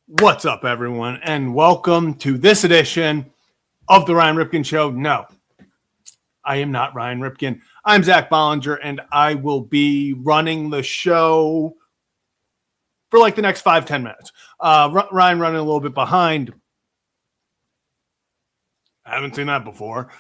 What's up, everyone, and welcome to this edition of the Ryan Ripken Show. No, I am not Ryan Ripken. I'm Zach Bollinger, and I will be running the show for like the next 5-10 minutes. Ryan running a little bit behind. I haven't seen that before.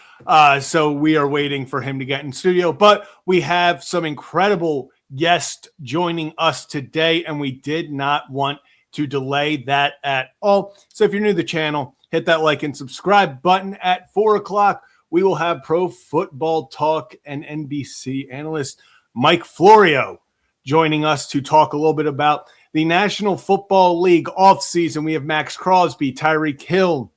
So we are waiting for him to get in studio, but we have some incredible guests joining us today, and we did not want to delay that at all. So if you're new to the channel, hit that like and subscribe button. At 4 o'clock, we will have Pro Football Talk and NBC analyst Mike Florio joining us to talk a little bit about the National Football League offseason. We have Max Crosby, Tyreek Hill.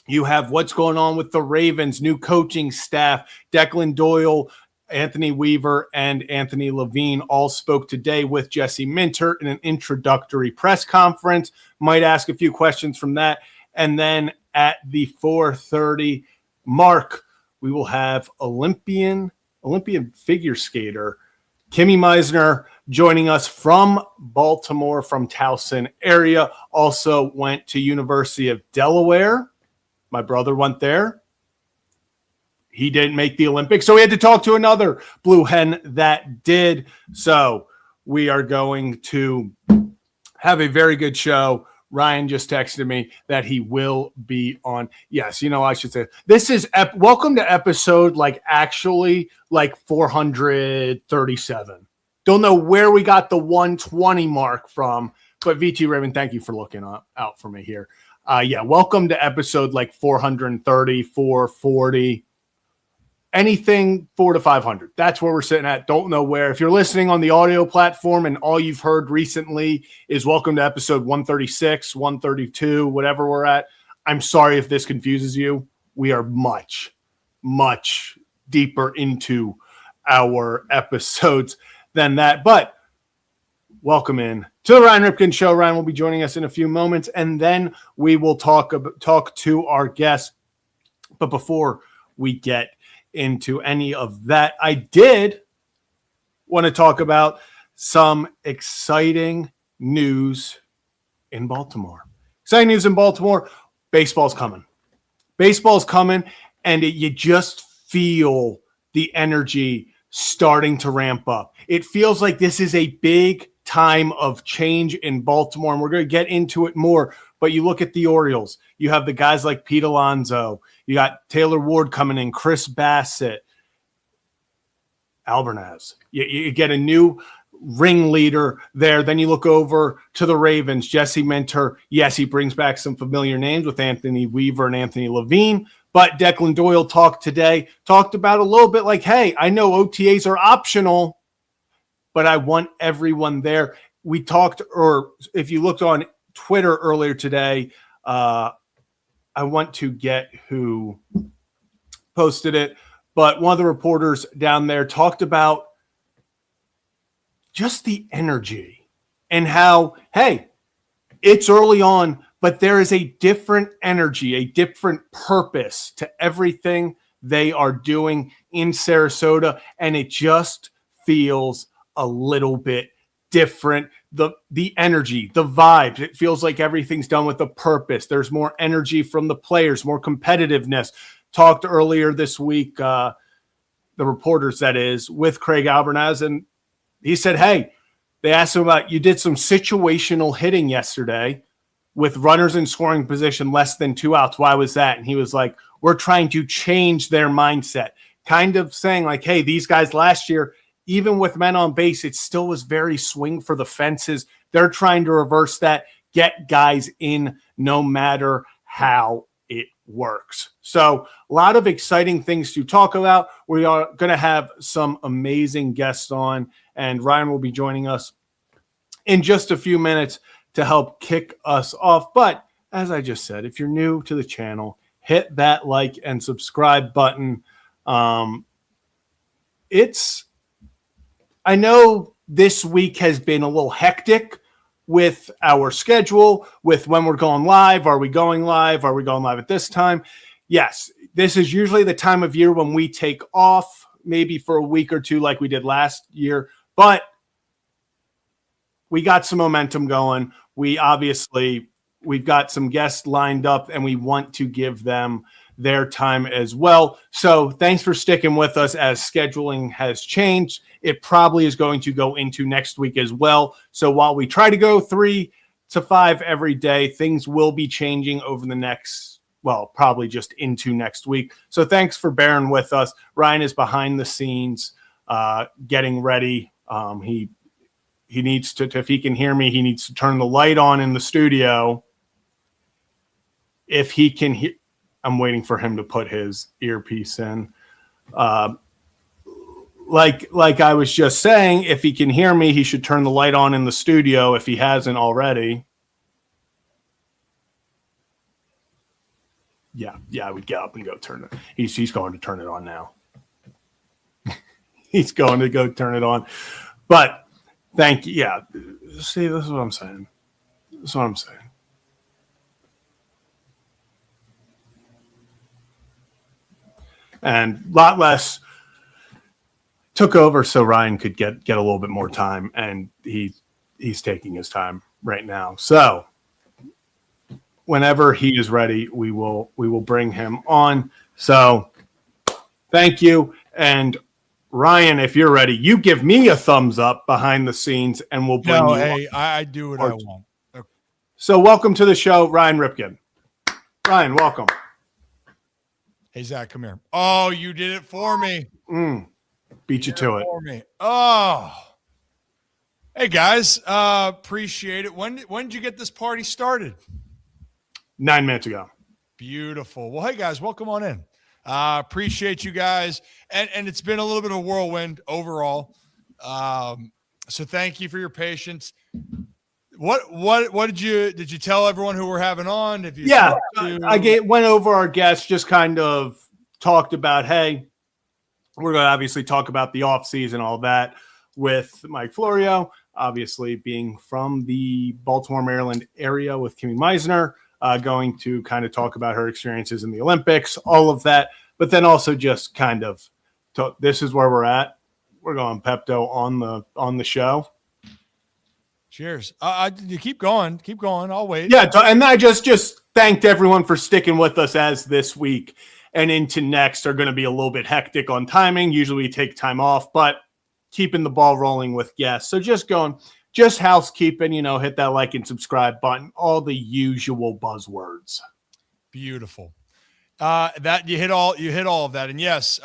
You have what's going on with the Ravens, new coaching staff, Declan Doyle, Anthony Weaver, and Anthony Levine all spoke today with Jesse Minter in an introductory press conference. Might ask a few questions from that. And then at the 4:30 mark, we will have Olympian figure skater Kimmie Meissner joining us from Baltimore, from Towson area. Also went to University of Delaware. My brother went there. He didn't make the Olympics, so we had to talk to another Blue Hen that did. So we are going to have a very good show. Ryan just texted me that he will be on. Yes, I should say this is welcome to episode actually 437. Don't know where we got the 120 mark from, but VT Raven, thank you for looking out for me here. Welcome to episode 430, 440. Anything 400 to 500. That's where we're sitting at. Don't know where. If you're listening on the audio platform and all you've heard recently is welcome to episode 136, 132, whatever we're at, I'm sorry if this confuses you. We are much, much deeper into our episodes than that. But welcome in to the Ryan Ripken Show. Ryan will be joining us in a few moments, and then we will talk to our guests. But before we get into any of that, I did want to talk about some exciting news in Baltimore. Exciting news in Baltimore. Baseball's coming, and you just feel the energy starting to ramp up. It feels like this is a big time of change in Baltimore, and we're going to get into it more. But you look at the Orioles, you have the guys like Pete Alonso, you got Taylor Ward coming in, Chris Bassett, Albernaz. You get a new ringleader there. Then you look over to the Ravens, Jesse Minter. Yes, he brings back some familiar names with Anthony Weaver and Anthony Levine. But Declan Doyle talked about a little bit hey, I know OTAs are optional, but I want everyone there. We talked, or if you looked on Twitter earlier today, I want to get who posted it, but one of the reporters down there talked about just the energy and how, hey, it's early on, but there is a different energy, a different purpose to everything they are doing in Sarasota, and it just feels a little bit different. The energy, the vibes, it feels like everything's done with a purpose. There's more energy from the players, more competitiveness. Talked earlier this week, the reporters, that is, with Craig Albernaz, and he said, hey, they asked him about, you did some situational hitting yesterday with runners in scoring position, less than 2 outs. Why was that? And he was like, we're trying to change their mindset, kind of saying hey, these guys last year, even with men on base, it still was very swing for the fences. They're trying to reverse that, get guys in no matter how it works. So a lot of exciting things to talk about. We are going to have some amazing guests on, and Ryan will be joining us in just a few minutes to help kick us off. But as I just said, if you're new to the channel, hit that like and subscribe button. I know this week has been a little hectic with our schedule, with when we're going live. Are we going live? Are we going live at this time? Yes, this is usually the time of year when we take off, maybe for a week or two like we did last year. But we got some momentum going. We obviously we've got some guests lined up, and we want to give them their time as well. So thanks for sticking with us as scheduling has changed. It probably is going to go into next week as well. So while we try to go 3 to 5 every day, things will be changing over the next, well, probably just into next week. So thanks for bearing with us. Ryan is behind the scenes, getting ready. He needs to, if he can hear me, he needs to turn the light on in the studio. If he can hear, I'm waiting for him to put his earpiece in. Like I was just saying, if he can hear me, he should turn the light on in the studio if he hasn't already. Yeah, I would get up and go turn it. He's going to turn it on now. He's going to go turn it on. But thank you. Yeah, see, this is what I'm saying. And a lot less took over so Ryan could get a little bit more time, and he's taking his time right now. So whenever he is ready, we will bring him on. So thank you. And Ryan, if you're ready, you give me a thumbs up behind the scenes, and we'll bring you hey, I do what I want. Okay. So welcome to the show, Ryan Ripken. Ryan, welcome. Hey, Zach, come here. Oh, you did it for me. Beat you to it. For me. Oh. Hey, guys. Appreciate it. When did you get this party started? 9 minutes ago. Beautiful. Well, hey, guys, welcome on in. Appreciate you guys. And it's been a little bit of a whirlwind overall. So thank you for your patience. What did you tell everyone who we're having on? If you went over our guests, just kind of talked about, hey, we're going to obviously talk about the offseason, all that with Mike Florio, obviously being from the Baltimore, Maryland area with Kimmy Meissner, going to kind of talk about her experiences in the Olympics, all of that. But then also just kind of this is where we're at. We're going Pepto on the show. Cheers. You keep going. I'll wait. Yeah, and I just thanked everyone for sticking with us as this week and into next are going to be a little bit hectic on timing. Usually we take time off, but keeping the ball rolling with guests. So just housekeeping, hit that like and subscribe button, all the usual buzzwords. Beautiful. That you hit all of that. And yes,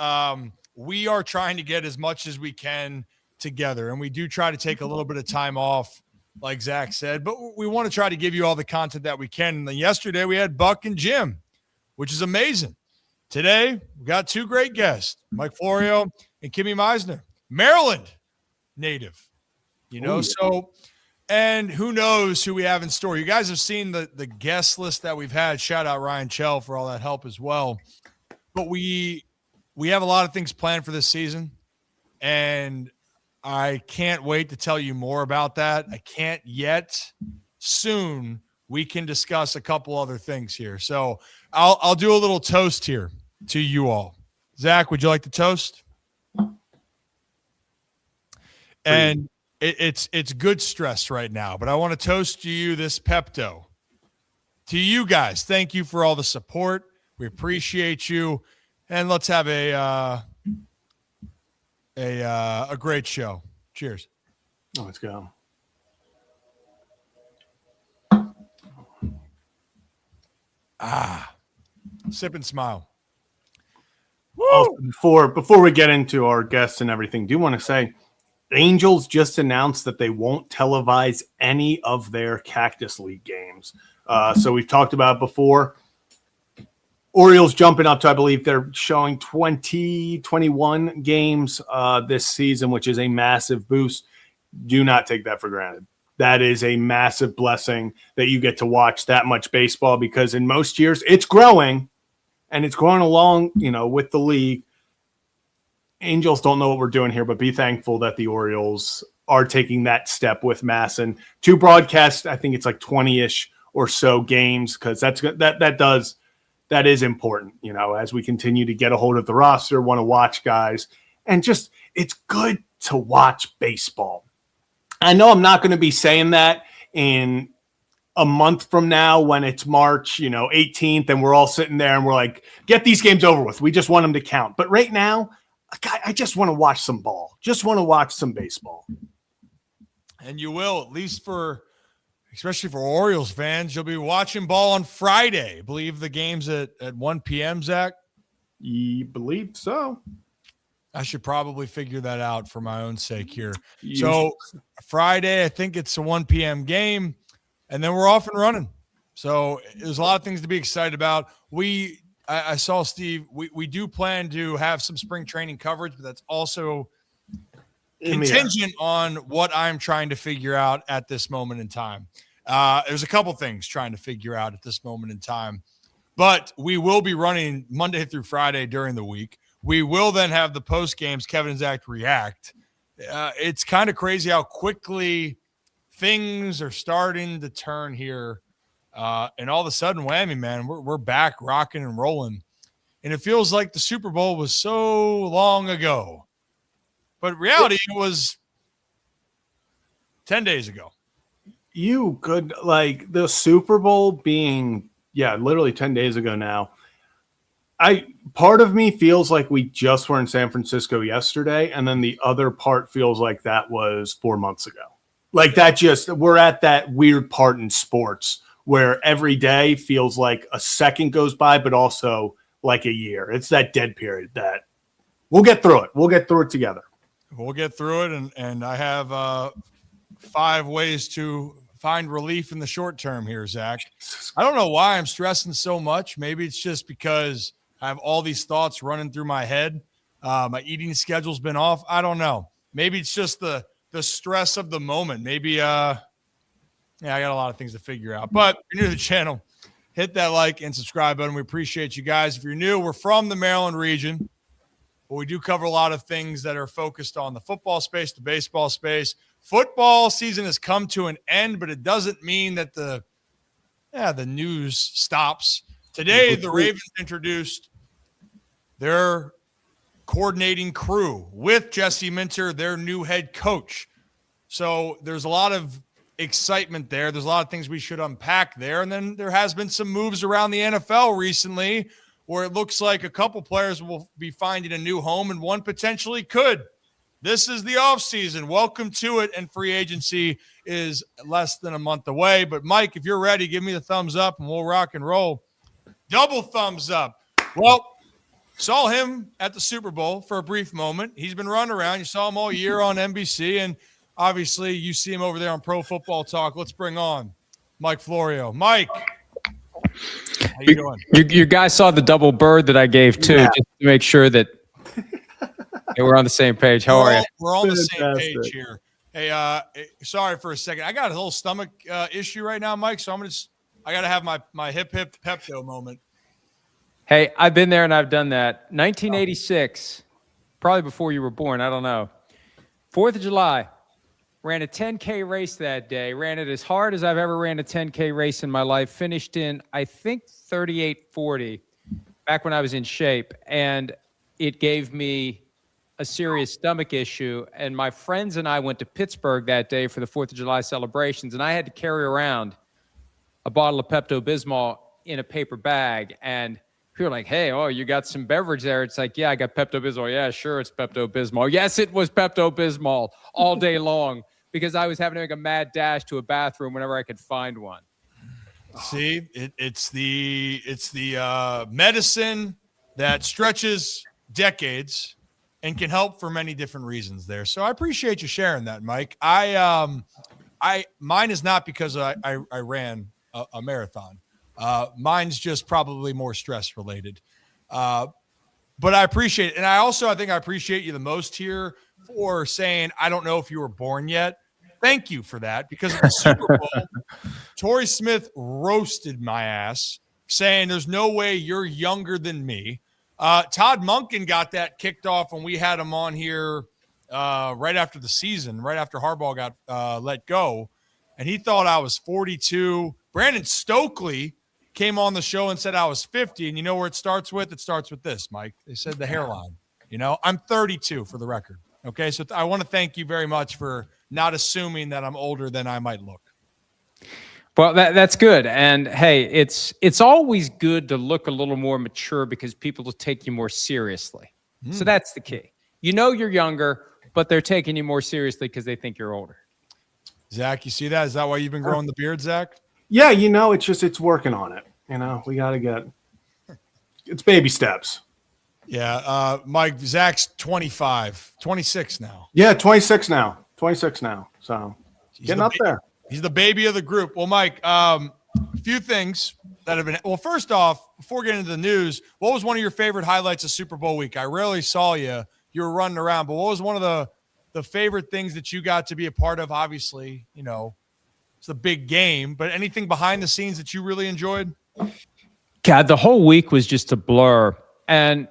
we are trying to get as much as we can together, and we do try to take a little bit of time off, like Zach said, but we want to try to give you all the content that we can. And then yesterday we had Buck and Jim, which is amazing. Today we got 2 great guests, Mike Florio and Kimmy Meissner, Maryland native, So, and who knows who we have in store. You guys have seen the guest list that we've had. Shout out Ryan Chell for all that help as well. But we have a lot of things planned for this season, and I can't wait to tell you more about that. I can't yet. Soon we can discuss a couple other things here. So I'll do a little toast here to you all. Zach, would you like to toast? And it's good stress right now, but I want to toast to you this Pepto. To you guys, thank you for all the support. We appreciate you, and let's have a great show. Cheers. Let's go. Sip and smile. Also, before we get into our guests and everything, do want to say Angels just announced that they won't televise any of their Cactus League games. So we've talked about it before. Orioles jumping up to, I believe they're showing 21 games this season, which is a massive boost. Do not take that for granted. That is a massive blessing that you get to watch that much baseball, because in most years it's growing and it's growing along, with the league. Angels don't know what we're doing here, but be thankful that the Orioles are taking that step with Masson to broadcast. I think it's like 20-ish or so games, because that is important, as we continue to get a hold of the roster, want to watch guys, and just it's good to watch baseball. I know I'm not going to be saying that in a month from now when it's March, 18th, and we're all sitting there and we're like, get these games over with. We just want them to count. But right now, I just want to watch some ball. Just want to watch some baseball. And you will, at least especially for Orioles fans, you'll be watching ball on Friday. I believe the game's at 1 p.m., Zach? You believe so. I should probably figure that out for my own sake here. So Friday, I think it's a 1 p.m. game, and then we're off and running. So there's a lot of things to be excited about. I saw Steve. We do plan to have some spring training coverage, but that's also contingent on what I'm trying to figure out at this moment in time. There's a couple things trying to figure out at this moment in time, but we will be running Monday through Friday during the week. We will then have the post games, Kevin and Zach react. It's kind of crazy how quickly things are starting to turn here. And all of a sudden, whammy, man, we're back rocking and rolling. And it feels like the Super Bowl was so long ago. But reality, it was 10 days ago. You could, the Super Bowl being, literally 10 days ago now. Part of me feels like we just were in San Francisco yesterday, and then the other part feels like that was 4 months ago. We're at that weird part in sports where every day feels like a second goes by, but also like a year. It's that dead period that we'll get through it. We'll get through it together. We'll get through it, and I have 5 ways to find relief in the short term here, Zach. I don't know why I'm stressing so much. Maybe it's just because I have all these thoughts running through my head. My eating schedule's been off. I don't know. Maybe it's just the stress of the moment. Maybe, I got a lot of things to figure out. But if you're new to the channel, hit that like and subscribe button. We appreciate you guys. If you're new, we're from the Maryland region, but we do cover a lot of things that are focused on the football space, the baseball space. Football season has come to an end, but it doesn't mean that the news stops. Today, the Ravens introduced their coordinating crew with Jesse Minter, their new head coach. So there's a lot of excitement there. There's a lot of things we should unpack there. And then there has been some moves around the NFL recently where it looks like a couple players will be finding a new home and one potentially could. This is the offseason. Welcome to it. And free agency is less than a month away. But Mike, if you're ready, give me the thumbs up and we'll rock and roll. Double thumbs up. Well, saw him at the Super Bowl for a brief moment. He's been running around. You saw him all year on NBC, and obviously you see him over there on Pro Football Talk. Let's bring on Mike Florio. Mike, how you doing? You guys saw the double bird that I gave too, just to make sure that we're on the same page. How are you? We're on the same page here. Hey, sorry for a second. I got a little stomach issue right now, Mike. So I got to have my hip Pepto moment. Hey, I've been there and I've done that. 1986, probably before you were born. I don't know. 4th of July, ran a 10K race that day. Ran it as hard as I've ever ran a 10K race in my life. Finished in, I think, 38:40 back when I was in shape. And it gave me a serious stomach issue. And my friends and I went to Pittsburgh that day for the 4th of July celebrations. And I had to carry around a bottle of Pepto-Bismol in a paper bag. And people were like, hey, you got some beverage there. It's like, yeah, I got Pepto-Bismol. Yeah, sure, it's Pepto-Bismol. Yes, it was Pepto-Bismol all day long because I was having to make a mad dash to a bathroom whenever I could find one. See, it's the medicine that stretches decades and can help for many different reasons there. So I appreciate you sharing that, Mike. Mine is not because I ran a marathon. Mine's just probably more stress related. But I appreciate it. And I think I appreciate you the most here for saying, I don't know if you were born yet. Thank you for that, because at the Super Bowl, Torrey Smith roasted my ass saying there's no way you're younger than me. Todd Monken got that kicked off when we had him on here right after the season, right after Harbaugh got let go. And he thought I was 42. Brandon Stokely came on the show and said I was 50. And you know where it starts with? It starts with this, Mike. They said the hairline. I'm 32 for the record. Okay, so I want to thank you very much for not assuming that I'm older than I might look. Well, that's good. And hey, it's always good to look a little more mature because people will take you more seriously. So that's the key. You know you're younger, but they're taking you more seriously because they think you're older. Zach, you see that? Is that why you've been growing the beard, Zach? Yeah, it's working on it. We got to it's baby steps. Yeah. Mike, Zach's 26 now. Yeah, 26 now. 26 now. So getting up there. He's the baby of the group. Well, Mike, a few things that have been. Well, first off, before getting into the news, what was one of your favorite highlights of Super Bowl week? I rarely saw you. You were running around, but what was one of the favorite things that you got to be a part of? Obviously, it's a big game, but anything behind the scenes that you really enjoyed? God, the whole week was just a blur. And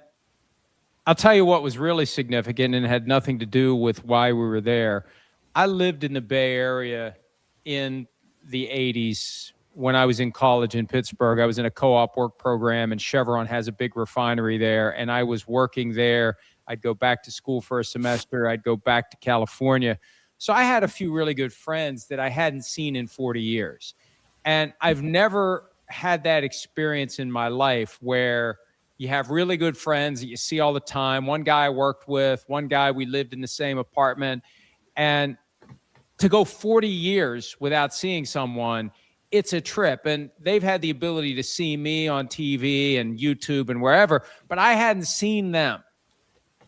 I'll tell you what was really significant and had nothing to do with why we were there. I lived in the Bay Area in the 80s when I was in college in Pittsburgh. I was in a co-op work program, and Chevron has a big refinery there, and I was working there. I'd go back to school for a semester. I'd go back to California. So I had a few really good friends that I hadn't seen in 40 years. And I've never had that experience in my life where you have really good friends that you see all the time. One guy I worked with, one guy we lived in the same apartment. And to go 40 years without seeing someone, it's a trip. And they've had the ability to see me on TV and YouTube and wherever, but I hadn't seen them.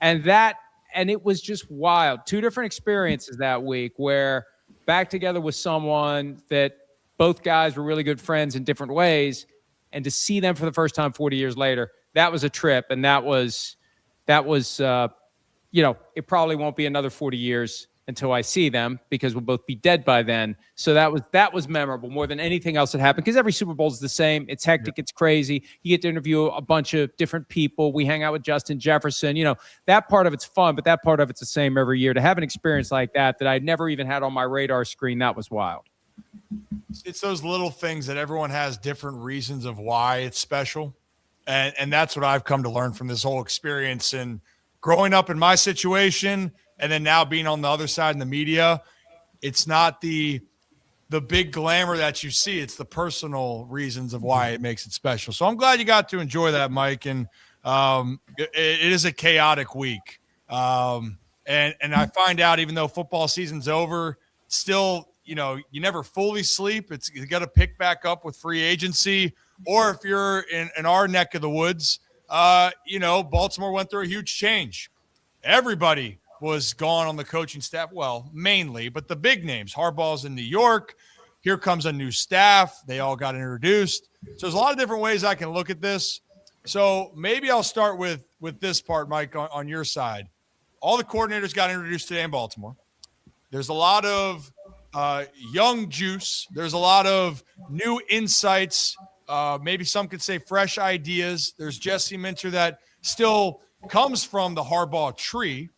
And it was just wild. Two different experiences that week where back together with someone that both guys were really good friends in different ways. And to see them for the first time 40 years later, that was a trip. And that was it probably won't be another 40 years until I see them because we'll both be dead by then. So that was memorable more than anything else that happened because every Super Bowl is the same. It's hectic. It's crazy. You get to interview a bunch of different people. We hang out with Justin Jefferson. That part of it's fun, but that part of it's the same every year. To have an experience like that I'd never even had on my radar screen, that was wild. It's those little things that everyone has different reasons of why it's special. And that's what I've come to learn from this whole experience. And growing up in my situation and then now being on the other side in the media, it's not the big glamour that you see. It's the personal reasons of why it makes it special. So I'm glad you got to enjoy that, Mike. And it is a chaotic week. And I find out even though football season's over, still, you never fully sleep. You got to pick back up with free agency. Or if you're in our neck of the woods, Baltimore went through a huge change. Everybody was gone on the coaching staff. Well, mainly, but the big names, Harbaugh's in New York. Here comes a new staff. They all got introduced. So there's a lot of different ways I can look at this. So maybe I'll start with this part, Mike, on your side. All the coordinators got introduced today in Baltimore. There's a lot of young juice. There's a lot of new insights. Maybe some could say fresh ideas. There's Jesse Minter that still comes from the Harbaugh tree,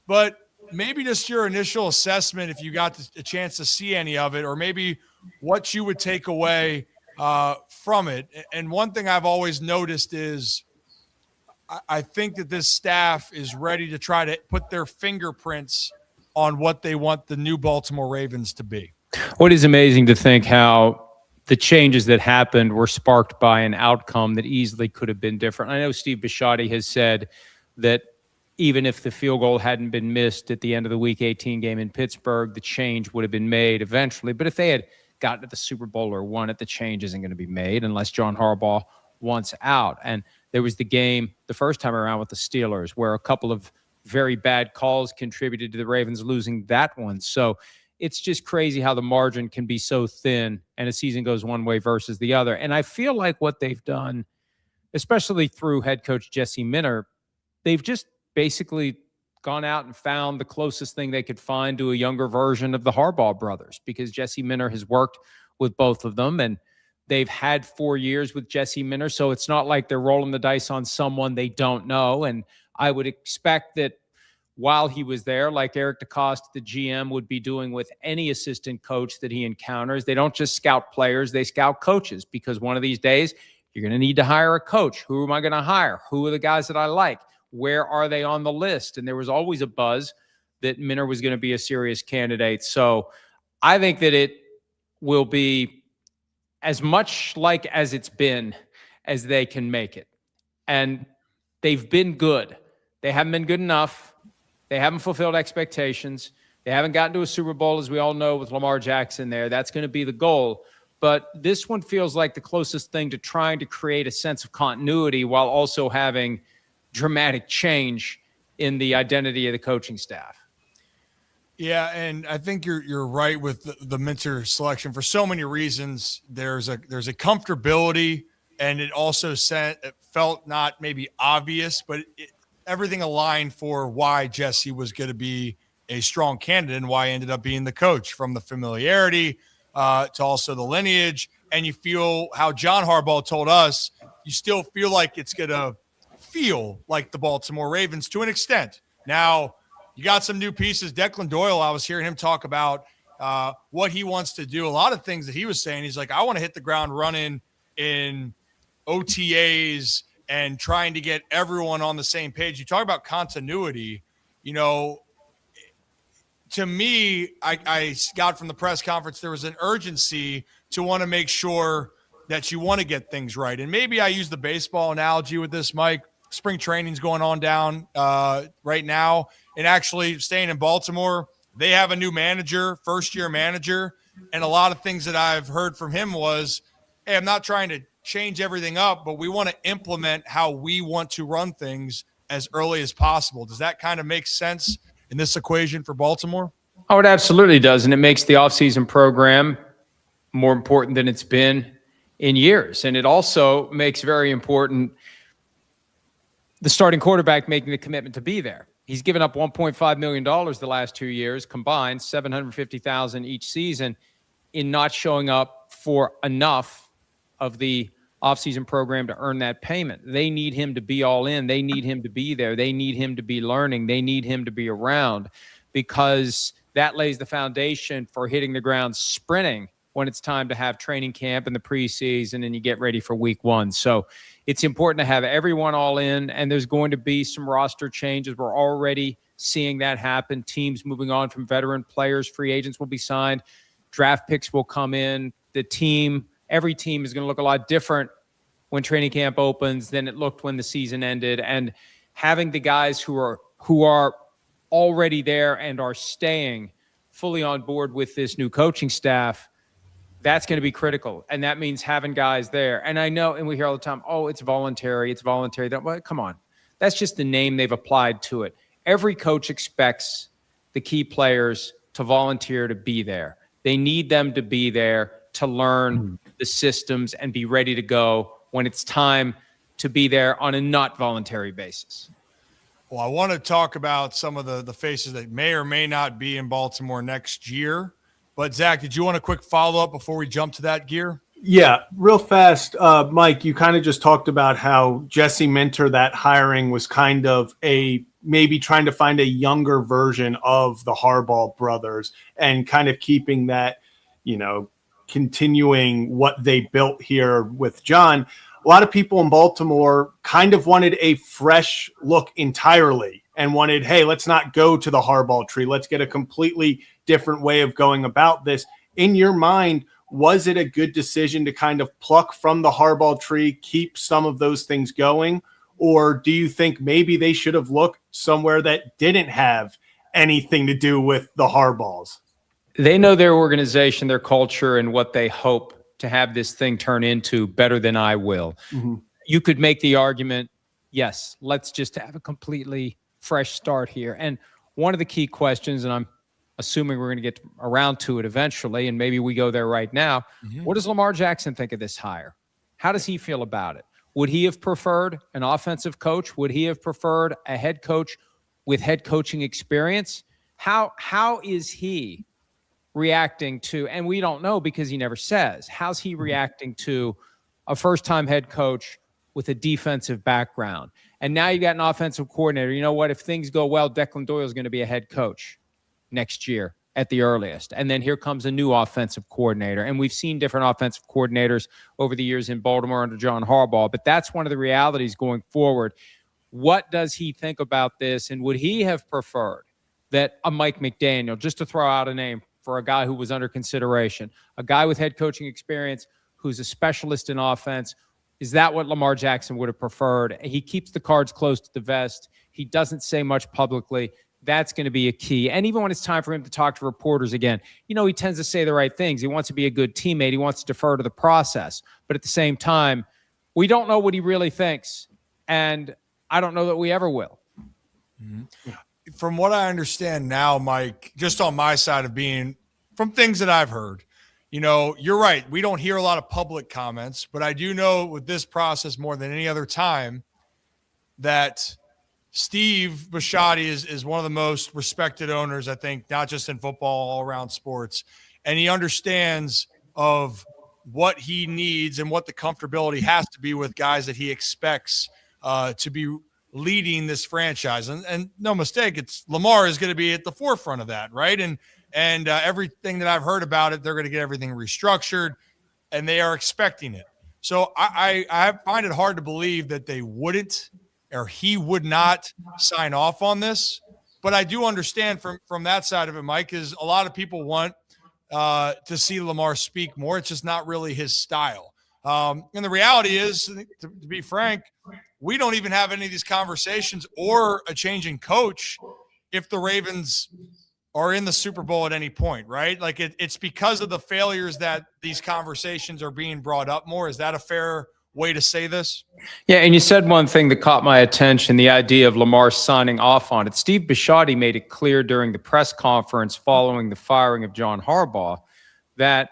but maybe just your initial assessment, if you got a chance to see any of it, or maybe what you would take away from it. And one thing I've always noticed is I think that this staff is ready to try to put their fingerprints on what they want the new Baltimore Ravens to be. What is amazing to think how the changes that happened were sparked by an outcome that easily could have been different. I know Steve Bisciotti has said that even if the field goal hadn't been missed at the end of the Week 18 game in Pittsburgh, the change would have been made eventually. But if they had gotten to the Super Bowl or won it, the change isn't going to be made unless John Harbaugh wants out. And there was the game the first time around with the Steelers where a couple of very bad calls contributed to the Ravens losing that one. So it's just crazy how the margin can be so thin and a season goes one way versus the other. And I feel like what they've done, especially through head coach Jesse Minter, they've just basically gone out and found the closest thing they could find to a younger version of the Harbaugh brothers, because Jesse Minter has worked with both of them and they've had 4 years with Jesse Minter. So it's not like they're rolling the dice on someone they don't know. And I would expect that while he was there, like Eric DeCoste, the GM, would be doing with any assistant coach that he encounters, they don't just scout players, they scout coaches, because one of these days you're going to need to hire a coach. Who am I going to hire? Who are the guys that I like? Where are they on the list? And there was always a buzz that Minter was going to be a serious candidate. So I think that it will be as much like as it's been as they can make it. And they've been good. They haven't been good enough. They haven't fulfilled expectations. They haven't gotten to a Super Bowl, as we all know, with Lamar Jackson there. That's going to be the goal. But this one feels like the closest thing to trying to create a sense of continuity while also having dramatic change in the identity of the coaching staff. Yeah, and I think you're right with the Minter selection for so many reasons. There's a comfortability, and it also it felt not maybe obvious, but everything aligned for why Jesse was going to be a strong candidate and why he ended up being the coach, from the familiarity to also the lineage. And you feel how John Harbaugh told us, you still feel like it's going to feel like the Baltimore Ravens to an extent. Now, you got some new pieces. Declan Doyle, I was hearing him talk about what he wants to do. A lot of things that he was saying. He's like, I want to hit the ground running in OTAs and trying to get everyone on the same page. You talk about continuity. You know, to me, I got from the press conference, there was an urgency to want to make sure that you want to get things right. And maybe I use the baseball analogy with this, Mike. Spring training's going on down right now. And actually staying in Baltimore, they have a new manager, first-year manager. And a lot of things that I've heard from him was, hey, I'm not trying to change everything up, but we want to implement how we want to run things as early as possible. Does that kind of make sense in this equation for Baltimore? Oh, it absolutely does. And it makes the offseason program more important than it's been in years. And it also makes very important the starting quarterback making the commitment to be there. He's given up $1.5 million the last 2 years, combined $750,000 each season, in not showing up for enough of the offseason program to earn that payment. They need him to be all in. They need him to be there. They need him to be learning. They need him to be around, because that lays the foundation for hitting the ground sprinting when it's time to have training camp and the preseason and you get ready for week one. So it's important to have everyone all in, and there's going to be some roster changes. We're already seeing that happen. Teams moving on from veteran players, free agents will be signed, draft picks will come in. Every team is going to look a lot different when training camp opens than it looked when the season ended. And having the guys who are already there and are staying fully on board with this new coaching staff, that's going to be critical. And that means having guys there. And I know, and we hear all the time, oh, it's voluntary. It's voluntary. Well, come on. That's just the name they've applied to it. Every coach expects the key players to volunteer to be there. They need them to be there to learn the systems and be ready to go when it's time to be there on a not voluntary basis. Well, I want to talk about some of the faces that may or may not be in Baltimore next year. But, Zach, did you want a quick follow-up before we jump to that gear? Yeah, real fast. Mike, you kind of just talked about how Jesse Minter, that hiring was kind of maybe trying to find a younger version of the Harbaugh brothers and kind of keeping that, continuing what they built here with John. A lot of people in Baltimore kind of wanted a fresh look entirely and wanted, hey, let's not go to the Harbaugh tree. Let's get a completely different way of going about this. In your mind, was it a good decision to kind of pluck from the Harbaugh tree, keep some of those things going? Or do you think maybe they should have looked somewhere that didn't have anything to do with the Harbaughs? They know their organization, their culture, and what they hope to have this thing turn into better than I will. Mm-hmm. You could make the argument, yes, let's just have a completely fresh start here. And one of the key questions, and I'm assuming we're going to get around to it eventually, and maybe we go there right now. Mm-hmm. What does Lamar Jackson think of this hire? How does he feel about it? Would he have preferred an offensive coach? Would he have preferred a head coach with head coaching experience? How is he reacting to, and we don't know because he never says, how's he reacting to a first-time head coach with a defensive background? And now you got an offensive coordinator. You know what? If things go well, Declan Doyle is going to be a head coach next year at the earliest. And then here comes a new offensive coordinator. And we've seen different offensive coordinators over the years in Baltimore under John Harbaugh, but that's one of the realities going forward. What does he think about this? And would he have preferred that a Mike McDaniel, just to throw out a name for a guy who was under consideration, a guy with head coaching experience who's a specialist in offense. Is that what Lamar Jackson would have preferred? He keeps the cards close to the vest. He doesn't say much publicly. That's going to be a key. And even when it's time for him to talk to reporters again, he tends to say the right things. He wants to be a good teammate. He wants to defer to the process. But at the same time, we don't know what he really thinks. And I don't know that we ever will. Mm-hmm. From what I understand now, Mike, just on my side of being from things that I've heard, you're right. We don't hear a lot of public comments, but I do know with this process more than any other time that Steve Bisciotti is one of the most respected owners, I think, not just in football, all around sports. And he understands of what he needs and what the comfortability has to be with guys that he expects to be leading this franchise. And no mistake, Lamar is going to be at the forefront of that, right? And everything that I've heard about it, they're going to get everything restructured, and they are expecting it. So I find it hard to believe that they wouldn't, or he would not sign off on this. But I do understand from that side of it, Mike, is a lot of people want to see Lamar speak more. It's just not really his style. And the reality is, to be frank, we don't even have any of these conversations or a change in coach if the Ravens are in the Super Bowl at any point, right? Like it's because of the failures that these conversations are being brought up more. Is that a fair way to say this? Yeah, and you said one thing that caught my attention, the idea of Lamar signing off on it. Steve Bisciotti made it clear during the press conference following the firing of John Harbaugh that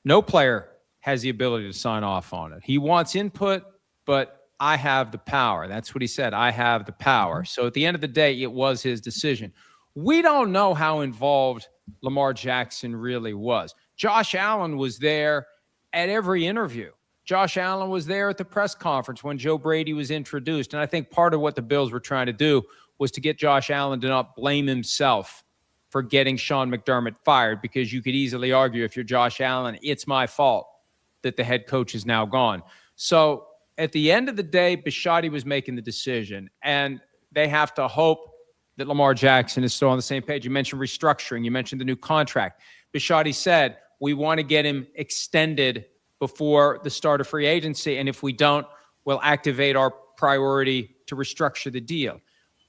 no player has the ability to sign off on it. He wants input, but I have the power. That's what he said. I have the power. So at the end of the day, it was his decision. We don't know how involved Lamar Jackson really was. Josh Allen was there at every interview. Josh Allen was there at the press conference when Joe Brady was introduced. And I think part of what the Bills were trying to do was to get Josh Allen to not blame himself for getting Sean McDermott fired, because you could easily argue, if you're Josh Allen, it's my fault that the head coach is now gone. So at the end of the day, Bisciotti was making the decision, and they have to hope that Lamar Jackson is still on the same page. You mentioned restructuring. You mentioned the new contract. Bisciotti said, we want to get him extended before the start of free agency, and if we don't, we'll activate our priority to restructure the deal.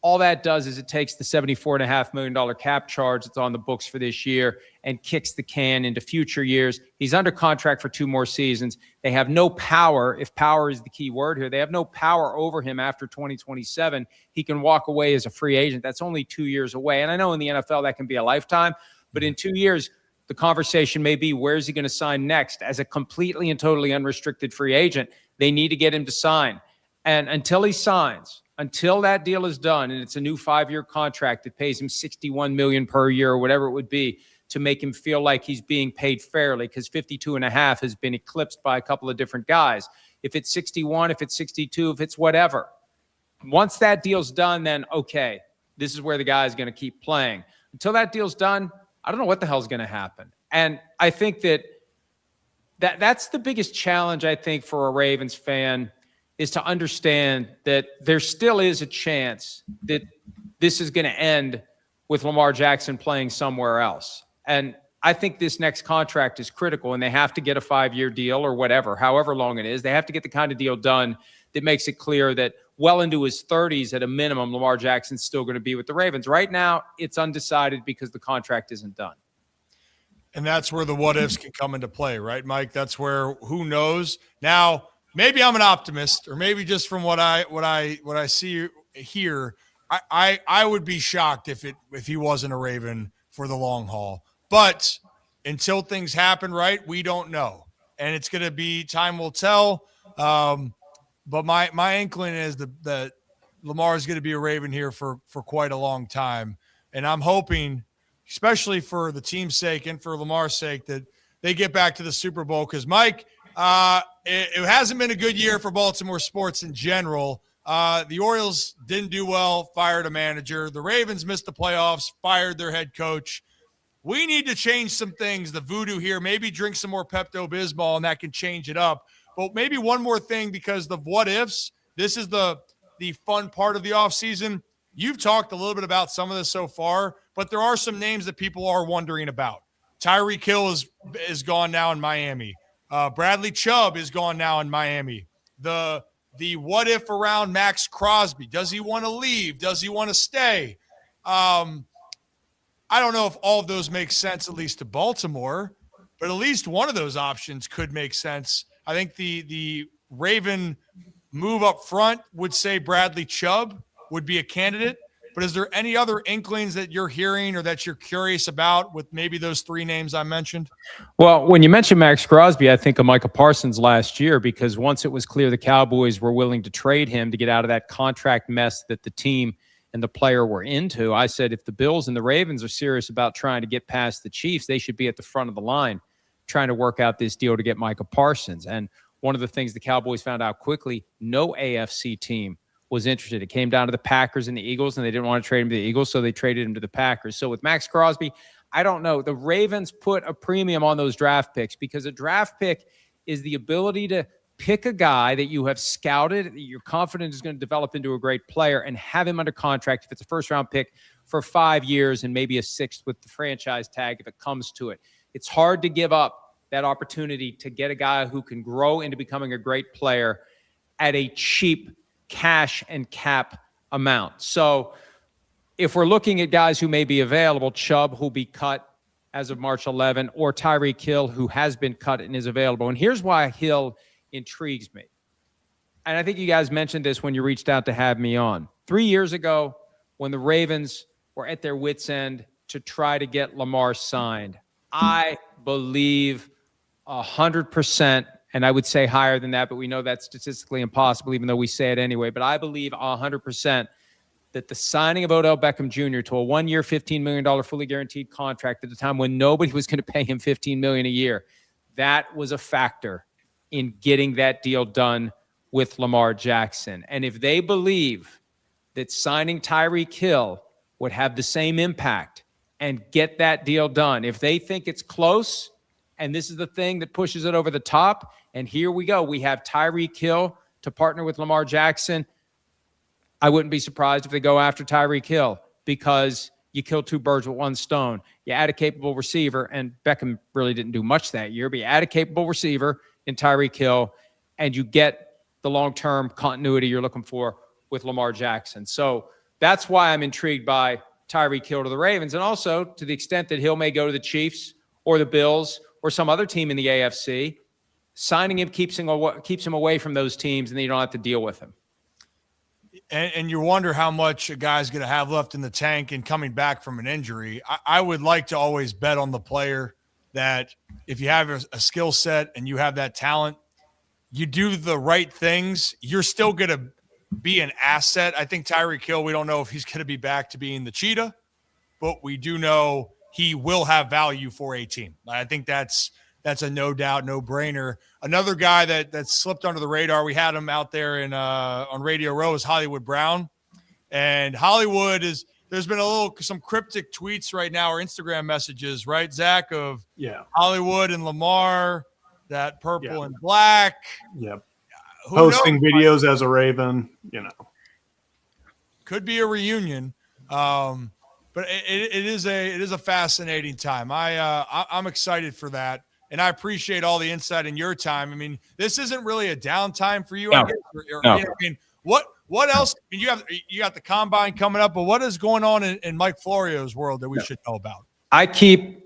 All that does is it takes the $74.5 million cap charge that's on the books for this year and kicks the can into future years. He's under contract for 2 more seasons. They have no power, if power is the key word here, they have no power over him after 2027. He can walk away as a free agent. That's only 2 years away. And I know in the NFL that can be a lifetime, but in 2 years, the conversation may be, where's he going to sign next? As a completely and totally unrestricted free agent, they need to get him to sign. And until he signs, until that deal is done, and it's a new 5-year contract that pays him $61 million per year or whatever it would be, to make him feel like he's being paid fairly, because 52.5 has been eclipsed by a couple of different guys. If it's 61, if it's 62, if it's whatever. Once that deal's done, then okay, this is where the guy is going to keep playing. Until that deal's done, I don't know what the hell's going to happen. And I think that's the biggest challenge, I think, for a Ravens fan, is to understand that there still is a chance that this is going to end with Lamar Jackson playing somewhere else. And I think this next contract is critical, and they have to get a 5-year deal or whatever, however long it is. They have to get the kind of deal done that makes it clear that well into his 30s at a minimum, Lamar Jackson's still going to be with the Ravens. Right now, it's undecided because the contract isn't done. And that's where the what ifs can come into play, right, Mike? That's where who knows. Now, maybe I'm an optimist, or maybe just from what I see here, I would be shocked if he wasn't a Raven for the long haul. But until things happen, right, we don't know, and it's going to be time will tell. But my inkling is that Lamar is going to be a Raven here for quite a long time, and I'm hoping, especially for the team's sake and for Lamar's sake, that they get back to the Super Bowl. Because, Mike, it hasn't been a good year for Baltimore sports in general. The Orioles didn't do well, fired a manager. The Ravens missed the playoffs, fired their head coach. We need to change some things, the voodoo here, maybe drink some more Pepto-Bismol, and that can change it up. But maybe one more thing, because the what ifs, this is the fun part of the offseason. You've talked a little bit about some of this so far, but there are some names that people are wondering about. Tyreek Hill is gone now in Miami. Bradley Chubb is gone now in Miami. The what if around Max Crosby? Does he want to leave? Does he want to stay? I don't know if all of those make sense, at least to Baltimore, but at least one of those options could make sense. I think the Raven move up front would say Bradley Chubb would be a candidate. But is there any other inklings that you're hearing or that you're curious about with maybe those three names I mentioned? Well, when you mention Max Crosby, I think of Micah Parsons last year, because once it was clear the Cowboys were willing to trade him to get out of that contract mess that the team and the player were into, I said if the Bills and the Ravens are serious about trying to get past the Chiefs, they should be at the front of the line trying to work out this deal to get Micah Parsons. And one of the things the Cowboys found out quickly, no AFC team was interested. It came down to the Packers and the Eagles, and they didn't want to trade him to the Eagles, so they traded him to the Packers. So with Max Crosby, I don't know. The Ravens put a premium on those draft picks, because a draft pick is the ability to pick a guy that you have scouted, that you're confident is going to develop into a great player, and have him under contract if it's a first-round pick for 5 years and maybe a sixth with the franchise tag if it comes to it. It's hard to give up that opportunity to get a guy who can grow into becoming a great player at a cheap cash and cap amount. So if we're looking at guys who may be available, Chubb, who'll be cut as of March 11, or Tyreek Hill, who has been cut and is available. And here's why Hill intrigues me. And I think you guys mentioned this when you reached out to have me on. 3 years ago, when the Ravens were at their wits' end to try to get Lamar signed, I believe 100%, and I would say higher than that, but we know that's statistically impossible, even though we say it anyway. But I believe 100% that the signing of Odell Beckham Jr. to a 1-year, $15 million fully guaranteed contract at a time when nobody was going to pay him $15 million a year, that was a factor in getting that deal done with Lamar Jackson. And if they believe that signing Tyreek Hill would have the same impact and get that deal done, if they think it's close, and this is the thing that pushes it over the top, and here we go. We have Tyreek Hill to partner with Lamar Jackson. I wouldn't be surprised if they go after Tyreek Hill, because you kill two birds with one stone. You add a capable receiver, and Beckham really didn't do much that year, but you add a capable receiver in Tyreek Hill, and you get the long-term continuity you're looking for with Lamar Jackson. So that's why I'm intrigued by Tyreek Hill to the Ravens, and also to the extent that Hill may go to the Chiefs or the Bills or some other team in the AFC. Signing him keeps him away from those teams, and then you don't have to deal with him. And you wonder how much a guy's going to have left in the tank and coming back from an injury. I would like to always bet on the player that if you have a skill set and you have that talent, you do the right things, you're still going to be an asset. I think Tyreek Hill, we don't know if he's going to be back to being the cheetah, but we do know he will have value for a team. I think that's a no doubt, no brainer. Another guy that slipped under the radar, we had him out there on Radio Row, is Hollywood Brown. And Hollywood there's been some cryptic tweets right now, or Instagram messages, right, Zach, of Hollywood and Lamar, that purple and black. Yep. Posting videos as a Raven, Could be a reunion. But it is a fascinating time. I'm excited for that, and I appreciate all the insight in your time. I mean, this isn't really a downtime for you. No. I guess. I mean, what else? I mean, you got the combine coming up, but what is going on in Mike Florio's world that we should know about? I keep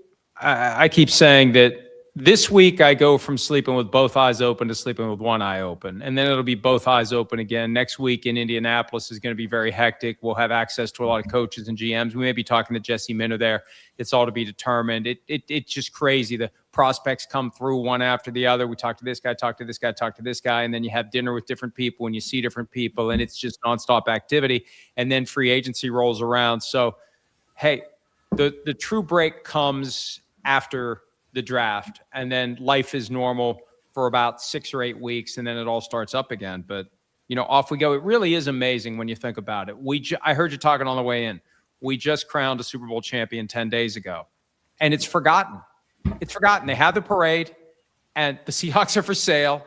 saying that this week I go from sleeping with both eyes open to sleeping with one eye open, and then it'll be both eyes open again. Next week in Indianapolis is going to be very hectic. We'll have access to a lot of coaches and GMs. We may be talking to Jesse Minter there. It's all to be determined. It's just crazy. The prospects come through one after the other. We talk to this guy, talk to this guy, talk to this guy, and then you have dinner with different people and you see different people, and it's just nonstop activity. And then free agency rolls around. So, hey, the true break comes after the draft, and then life is normal for about 6 or 8 weeks, and then it all starts up again. But off we go. It really is amazing when you think about it. I heard you talking on the way in. We just crowned a Super Bowl champion 10 days ago, and it's forgotten. It's forgotten. They have the parade, and the Seahawks are for sale,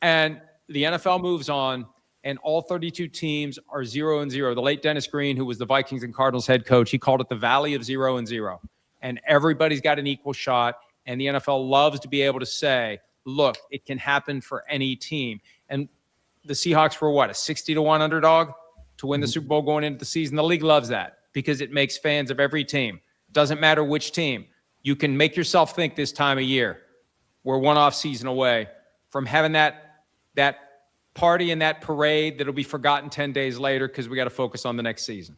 and the NFL moves on, and all 32 teams are 0-0. The late Dennis Green, who was the Vikings and Cardinals head coach, he called it the Valley of 0-0, and everybody's got an equal shot. And the NFL loves to be able to say, look, it can happen for any team. And the Seahawks were what, a 60-1 underdog to win the Super Bowl going into the season? The league loves that because it makes fans of every team. Doesn't matter which team. You can make yourself think this time of year we're one off season away from having that party and that parade that'll be forgotten 10 days later because we got to focus on the next season.